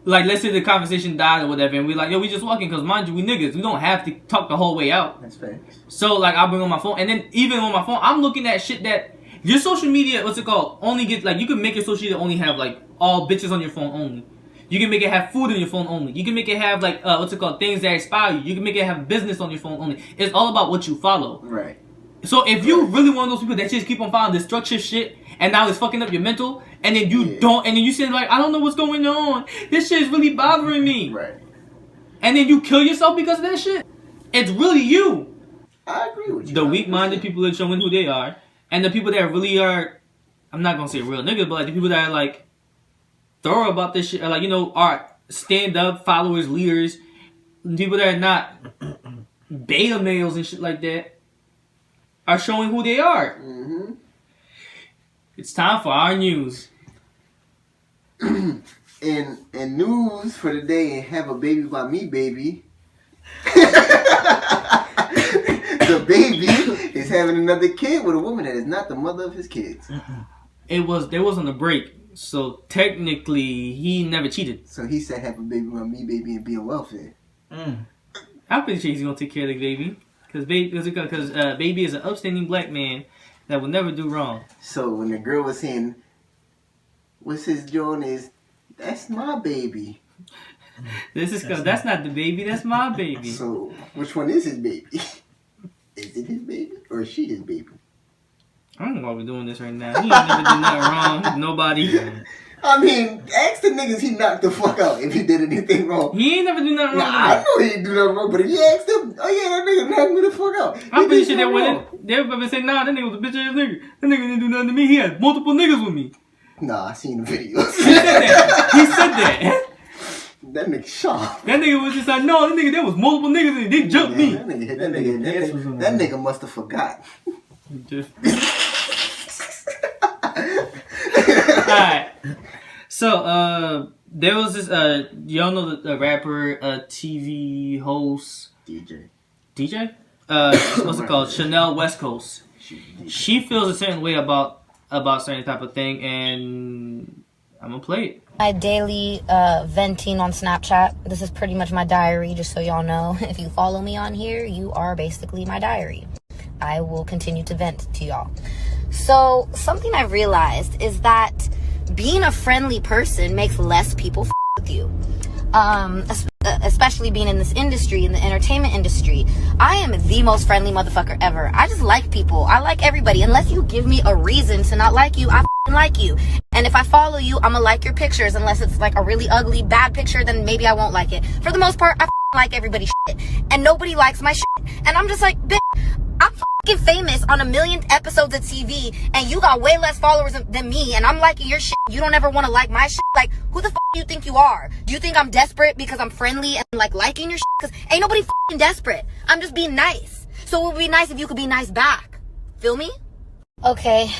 like, let's say the conversation died or whatever, and we're like, yo, we just walking, because mind you, we niggas, we don't have to talk the whole way out. That's fair. So, like, I'll bring on my phone, and then even on my phone, I'm looking at shit that your social media, what's it called, only get, like, you can make your social media only have, like, all bitches on your phone only. You can make it have food on your phone only. You can make it have, like, what's it called, things that inspire you. You can make it have business on your phone only. It's all about what you follow. Right. So if you really one of those people that just keep on following destructive shit, and now it's fucking up your mental, and then you don't, and then you say, like, I don't know what's going on. This shit is really bothering me. Right. And then you kill yourself because of that shit. It's really you. I agree with you. The weak-minded people are showing who they are, and the people that really are, I'm not gonna say real niggas, but like the people that are like thorough about this shit, are like, you know, are stand-up followers, leaders, people that are not beta males and shit like that, are showing who they are. Mm-hmm. It's time for our news. And news for the day, and have a baby by me, baby. The baby is having another kid with a woman that is not the mother of his kids. They wasn't a break, so technically he never cheated. So he said, "Have a baby by me, baby, and be on welfare." I'm pretty sure he's gonna take care of the baby, because baby is an upstanding black man that will never do wrong. So when the girl was saying, What's his joint is, that's my baby. That's not the baby. That's my baby. So, which one is his baby? Is it his baby or is she his baby? I don't know why we're doing this right now. He ain't never did nothing wrong. Nobody. I mean, ask the niggas he knocked the fuck out if he did anything wrong. He ain't never do nothing wrong. I know he didn't do nothing wrong, but if you asked him, oh yeah, that nigga knocked me the fuck out. I'm pretty sure they wouldn't. They would say, nah, that nigga was a bitch ass nigga. That nigga didn't do nothing to me. He had multiple niggas with me. Nah, I seen the videos. He said that. He said that. That nigga shot. That nigga was just like, no, that nigga, there was multiple niggas in it. They jumped me. That nigga must have forgot. Alright. So, there was this, y'all know the rapper, TV host. DJ? What's it called? Chanel West Coast. She feels a certain way about certain type of thing, and I'm gonna play it. My daily venting on Snapchat. This is pretty much my diary, just so y'all know. If you follow me on here, you are basically my diary. I will continue to vent to y'all. So, something I've realized is that being a friendly person makes less people with you. Especially being in this industry, in the entertainment industry. I am the most friendly motherfucker ever. I just like people. I like everybody. Unless you give me a reason to not like you, I like you. And if I follow you, I'm gonna like your pictures. Unless it's like a really ugly, bad picture, then maybe I won't like it. For the most part, I like everybody's shit. And nobody likes my shit. And I'm just like, bitch, I'm fucking famous on 1 million episodes of TV, and you got way less followers than me, and I'm liking your shit. You don't ever want to like my shit. Like, who the fuck do you think you are? Do you think I'm desperate because I'm friendly and like liking your shit? Because ain't nobody fucking desperate. I'm just being nice. So it would be nice if you could be nice back. Feel me? Okay.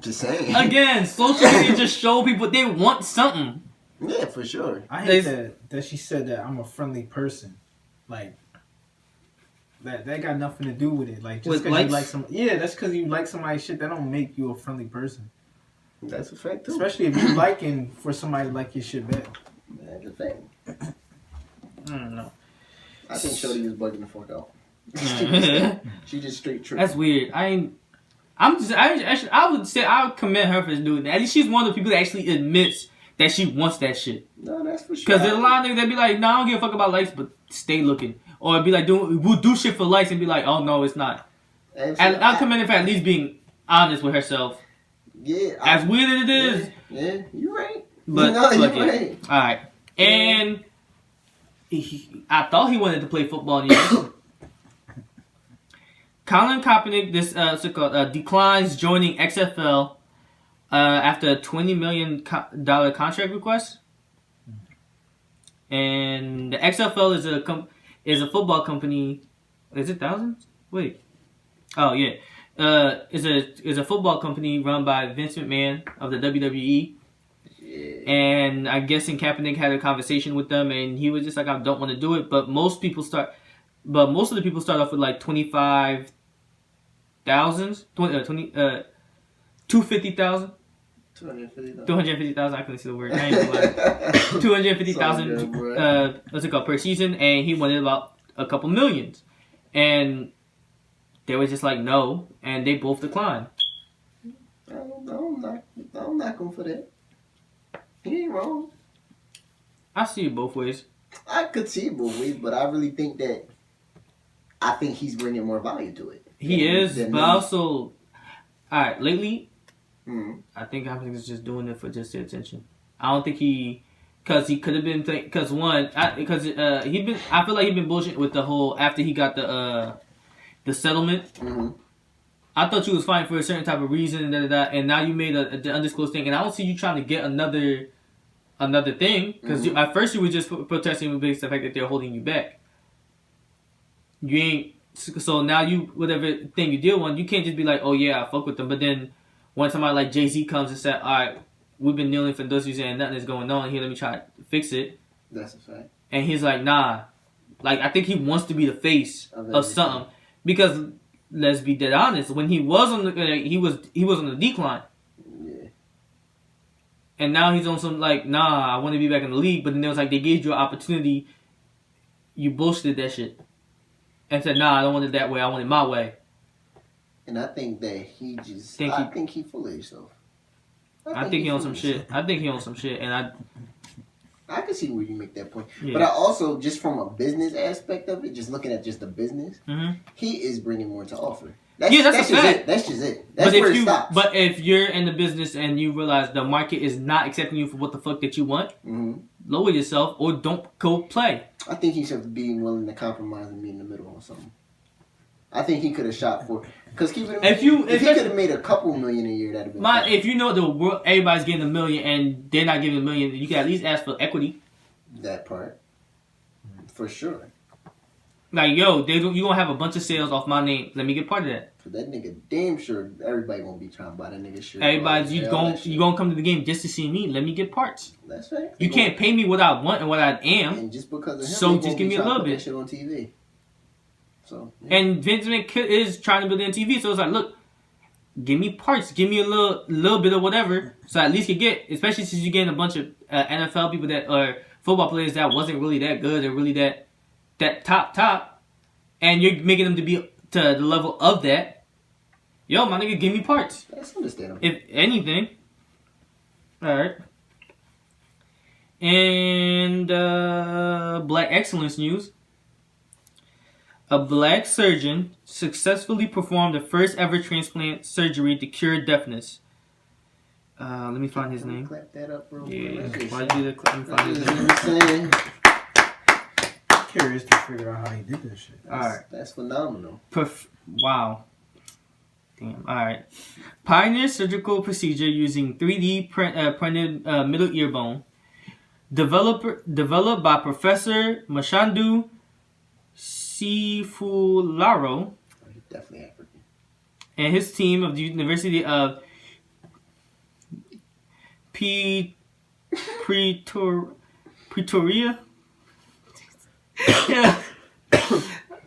Just saying. Again, social media just show people they want something. Yeah, for sure. I hate that she said that I'm a friendly person. Like, that got nothing to do with it. Like, just because you like that's because you like somebody's shit. That don't make you a friendly person. That's a fact too. Especially if you're liking for somebody to like your shit back. That's a fact. I don't know. I think Shorty is bugging the fuck out. She just straight tripping. That's weird. I would say I would commend her for doing that. At least she's one of the people that actually admits that she wants that shit. No, that's for sure. Because there's a lot of niggas that be like, nah, I don't give a fuck about likes, but stay looking. Or it'd be like, we'll do shit for likes and be like, oh no, it's not. And I'll commend her for at least being honest with herself. Yeah. As weird as it is. Yeah, you're right. But no, you're right. Alright. And I thought he wanted to play football in the years. Colin Kaepernick, declines joining XFL after a $20 million contract request. And the XFL is a football company. Is it thousands? Wait. Oh yeah. Is a football company run by Vince McMahon of the WWE. Yeah. And I'm guessing Kaepernick had a conversation with them, and he was just like, I don't want to do it. But most of the people start off with like 25,000, 250,000. 250,000. I couldn't see the word. 250,000. What's it called per season? And he wanted about a couple millions, and they were just like no, and they both declined. I'm not going for that. He ain't wrong. I see it both ways. I could see it both ways, but I really think he's bringing more value to it. He is, but also, alright, lately, I think Kaepernick is just doing it for just the attention. I don't think because he could have been, I feel like he's been bullshit with the whole, after he got the settlement. Mm-hmm. I thought you was fighting for a certain type of reason, and now you made the undisclosed thing, and I don't see you trying to get another thing, because at first you were just protesting based on the fact that they're holding you back. You ain't, so now whatever thing you deal with, you can't just be like, oh yeah, I fuck with them, but then when somebody like Jay-Z comes and said, alright, we've been kneeling for those reasons and nothing is going on here, let me try to fix it. That's a fact. And he's like, nah. Like, I think he wants to be the face of something, because let's be dead honest, when he was on he was on the decline. Yeah. And now he's on some like, nah, I want to be back in the league. But then it was like they gave you an opportunity, you bullshitted that shit, and said, nah, I don't want it that way. I want it my way. And I think that he just. I think he full of himself. I think he on some shit. I think he on some shit, and I can see where you make that point. Yeah. But I also, just from a business aspect of it, just looking at just the business, he is bringing more to offer. That's just it. That's just it. That's where it stops. But if you're in the business and you realize the market is not accepting you for what the fuck that you want, lower yourself or don't go play. I think he should be willing to compromise and be in the middle or something. I think he could have shot for, because if he could have made a couple million a year, that'd have been fine. If you know the world, everybody's getting $1 million and they're not giving $1 million, you can at least ask for equity. That part, for sure. Like, yo, you gonna have a bunch of sales off my name. Let me get part of that. For that nigga, damn sure everybody gonna be trying to buy that nigga shirt. You gonna come to the game just to see me. Let me get parts. That's right. You can't pay me what I want and what I am. And just because of him, so just give me a little bit. That shit on TV. So, yeah. And Vince McMahon is trying to build it on TV, so it's like, look, give me parts, give me a little bit of whatever, so at least you get, especially since you're getting a bunch of NFL people that are football players that wasn't really that good or really that top, and you're making them to be to the level of that. Yo, my nigga, give me parts. That's understandable. If anything. All right. And Black Excellence news. A black surgeon successfully performed the first ever transplant surgery to cure deafness. Let me find his name. Clap that up, bro. Yeah. Why do the clap? Let me find his name. I'm curious to figure out how he did this shit. Alright. That's phenomenal. Wow. Damn. Alright. Pioneer surgical procedure using 3D printed middle ear bone. Developed by Professor Mashandu Sifularo, definitely African, and his team of the University of Pretoria,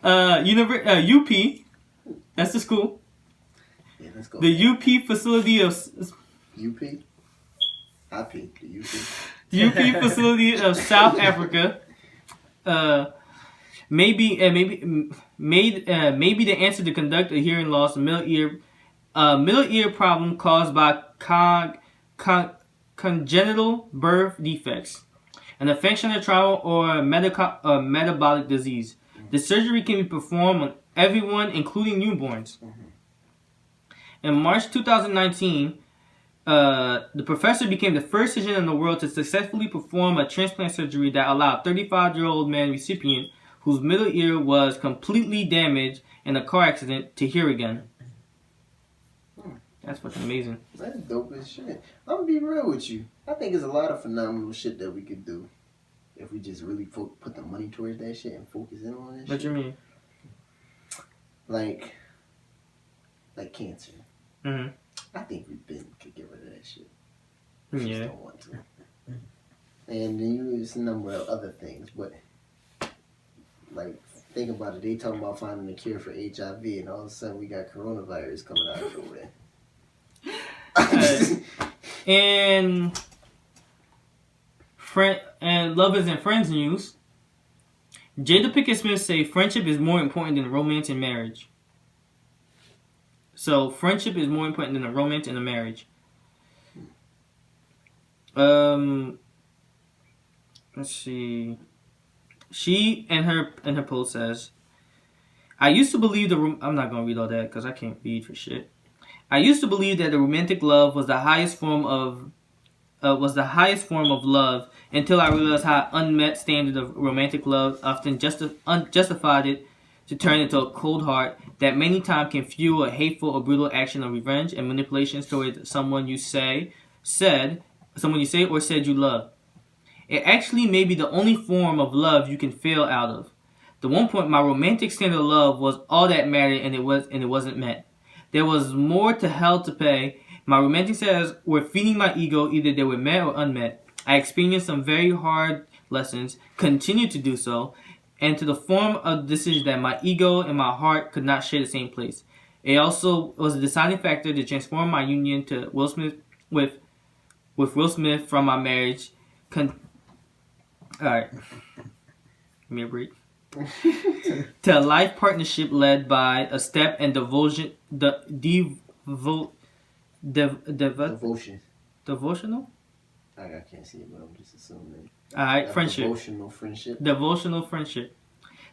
UP. That's the school. Yeah, let's go. The UP facility of UP. IP. The UP. The UP facility of South Africa. Maybe the answer to conduct a hearing loss, middle ear problem caused by congenital birth defects, an infection of trauma, or metabolic disease. The surgery can be performed on everyone, including newborns. In March 2019, the professor became the first surgeon in the world to successfully perform a transplant surgery that allowed 35-year-old man recipient whose middle ear was completely damaged in a car accident to hear again. That's fucking amazing. That's dope as shit. I'm gonna be real with you. I think there's a lot of phenomenal shit that we could do if we just really put the money towards that shit and focus in on that shit. What you mean? Like cancer. Mm-hmm. I think we could get rid of that shit. Yeah. We just don't want to. And then there's a number of other things, but like, think about it. They talking about finding a cure for HIV, and all of a sudden we got coronavirus coming out of nowhere. And Lovers and Friends news. Jada Pinkett Smith say friendship is more important than romance and marriage. So friendship is more important than a romance and a marriage. Let's see. She and her post says, "I used to believe I'm not gonna read all that because I can't read for shit. I used to believe that the romantic love was the highest form of love until I realized how unmet standard of romantic love often justified it to turn into a cold heart that many times can fuel a hateful or brutal action of revenge and manipulations towards someone you say or said you love. It actually may be the only form of love you can fail out of. At one point, my romantic standard of love was all that mattered, and it wasn't met. There was more to hell to pay. My romantic standards were feeding my ego, either they were met or unmet. I experienced some very hard lessons, continued to do so, and to the form of decision that my ego and my heart could not share the same place. It also was a deciding factor to transform my union to Will Smith with Will Smith from my marriage. Alright. Give me a break. to a life partnership led by a step and devotion. Devotional. I can't see it, but I'm just assuming. All right, friendship. Devotional friendship.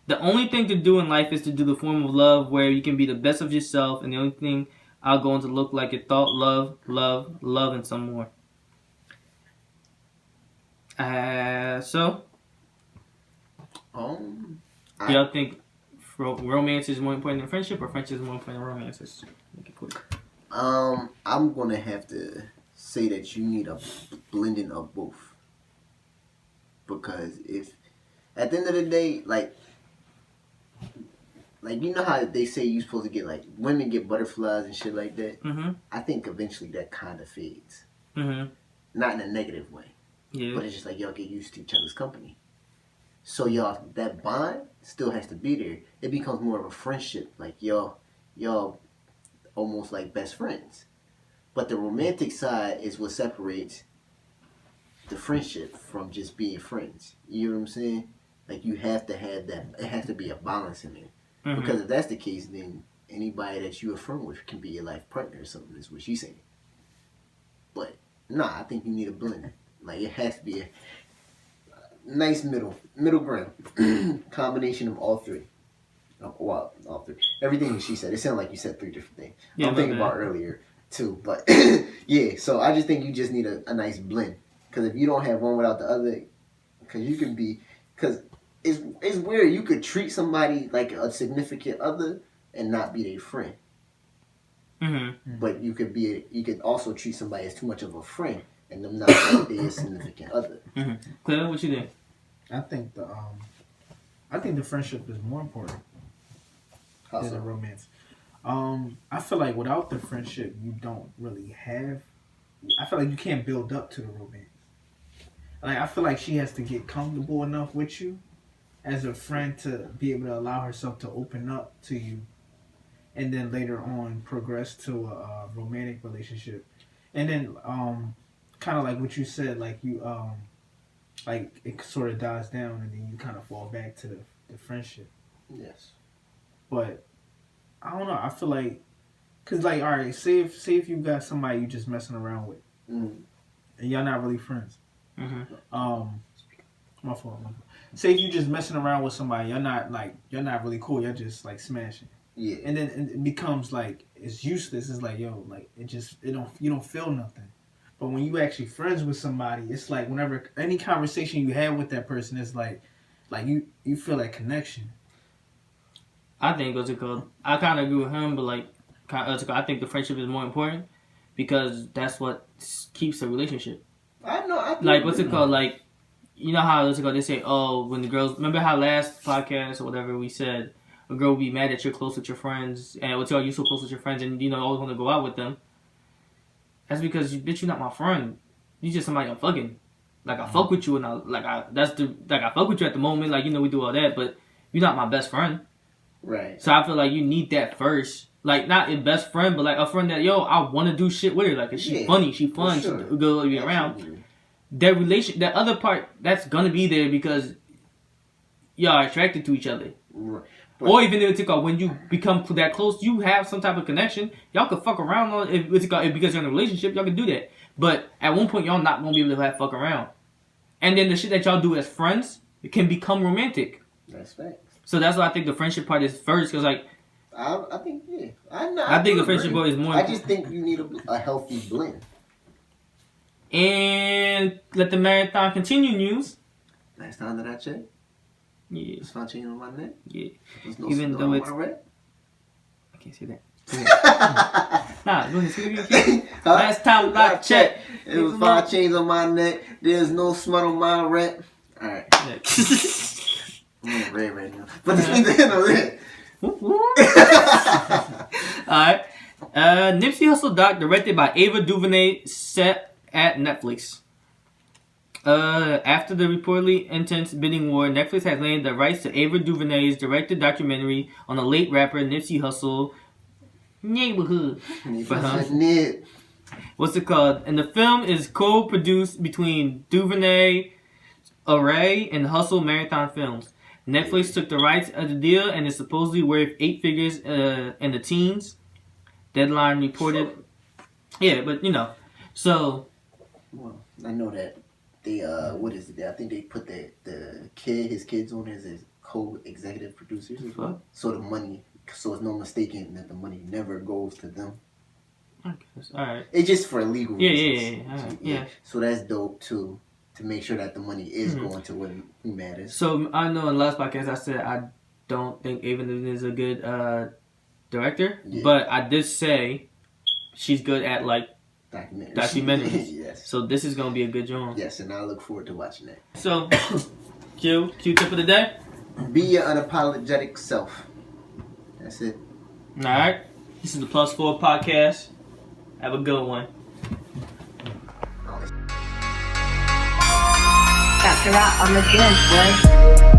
The only thing to do in life is to do the form of love where you can be the best of yourself, and the only thing I'll go on to look like your thought, love, and some more. So, y'all think romance is more important than friendship, or friendship is more important than romance? Let's make it quick. I'm gonna have to say that you need a blending of both, because if at the end of the day, like you know how they say you're supposed to get, like, women get butterflies and shit like that. Mm-hmm. I think eventually that kind of fades. Mm-hmm. Not in a negative way. Yeah. But it's just like y'all get used to each other's company. So y'all, that bond still has to be there. It becomes more of a friendship. Like y'all almost like best friends. But the romantic side is what separates the friendship from just being friends. You know what I'm saying? Like you have to have that. It has to be a balance in there. Mm-hmm. Because if that's the case, then anybody that you're a friend with can be your life partner or something. Is what she's saying. But nah, I think you need a blend. Like it has to be a nice middle ground combination of all three. Well, all three. Everything she said. It sounded like you said three different things. Yeah, I'm thinking about earlier too, but yeah. So I just think you just need a nice blend. Because if you don't have one without the other, because it's weird. You could treat somebody like a significant other and not be their friend. Mm-hmm. But you could also treat somebody as too much of a friend and them not be a significant other. Mm-hmm. Claire, what you think? I think the friendship is more important than the romance. I feel like without the friendship, you don't really have. I feel like you can't build up to the romance. Like I feel like she has to get comfortable enough with you as a friend to be able to allow herself to open up to you, and then later on progress to a romantic relationship, and then kind of like what you said, like you like it sort of dies down, and then you kind of fall back to the friendship. Yes. But I don't know. I feel like, cause like, all right, say if you got somebody you just messing around with, and y'all not really friends. Mm-hmm. My fault. Say if you just messing around with somebody, you're not really cool. You're just like smashing. Yeah. And then it becomes like it's useless. It's like you don't feel nothing. But when you actually friends with somebody, it's like whenever any conversation you have with that person, it's like you feel that connection. I think I kind of agree with him, but I think the friendship is more important because that's what keeps a relationship. I know. Like what's it called? Like you know how they say, oh, when the girls remember how last podcast or whatever we said a girl will be mad that you're close with your friends and will tell you so close with your friends and always want to go out with them. That's because bitch, you're not my friend. You just somebody I'm fucking. Like I fuck with you and I fuck with you at the moment. Like we do all that, but you're not my best friend. Right. So I feel like you need that first. Like not a best friend, but like a friend that I want to do shit with her. Like she's funny, she's fun, sure. She's good to be around. That other part that's gonna be there because y'all are attracted to each other. Right. Or even if when you become that close, you have some type of connection. Y'all could fuck around because you're in a relationship. Y'all can do that. But at one point, y'all not gonna be able to fuck around. And then the shit that y'all do as friends, it can become romantic. That's facts. So that's why I think the friendship part is first. Because I think I think the friendship part is more. I just think you need a healthy blend. And let the marathon continue news. Last time that I checked. Yeah. It's not changing on my neck. Yeah. No even though it's. I can't say that. Nah, go ahead. Say it again. Last time I checked, it was 5 chains on my neck. There's no smut on my rep. Alright. I'm red right now. But this ain't the end of it. Alright. Nipsey Hussle doc directed by Ava DuVernay set at Netflix. After the reportedly intense bidding war, Netflix has landed the rights to Ava DuVernay's directed documentary on the late rapper Nipsey Hussle. Neighborhood. What's it called? And the film is co-produced between DuVernay, Array, and Hustle Marathon Films. Netflix took the rights of the deal and is supposedly worth 8 figures in the teens. Deadline reported. Yeah, but so. Well, I know that they what is it? I think they put his kids on as his co-executive producers. What? So the money, so it's no mistaking that the money never goes to them. I guess. All right. It's just for legal reasons. Yeah. All right. Yeah. So that's dope too, to make sure that the money is going to what matters. So I know in the last podcast I said I don't think Ava DuVernay is a good director, but I did say she's good at like documentaries. Yes. So this is gonna be a good job. Yes, and I look forward to watching that. So, Q tip of the day. Be your unapologetic self. That's it. All right. This is the Plus 4 podcast. Have a good one. Got to rock on the bench, boy.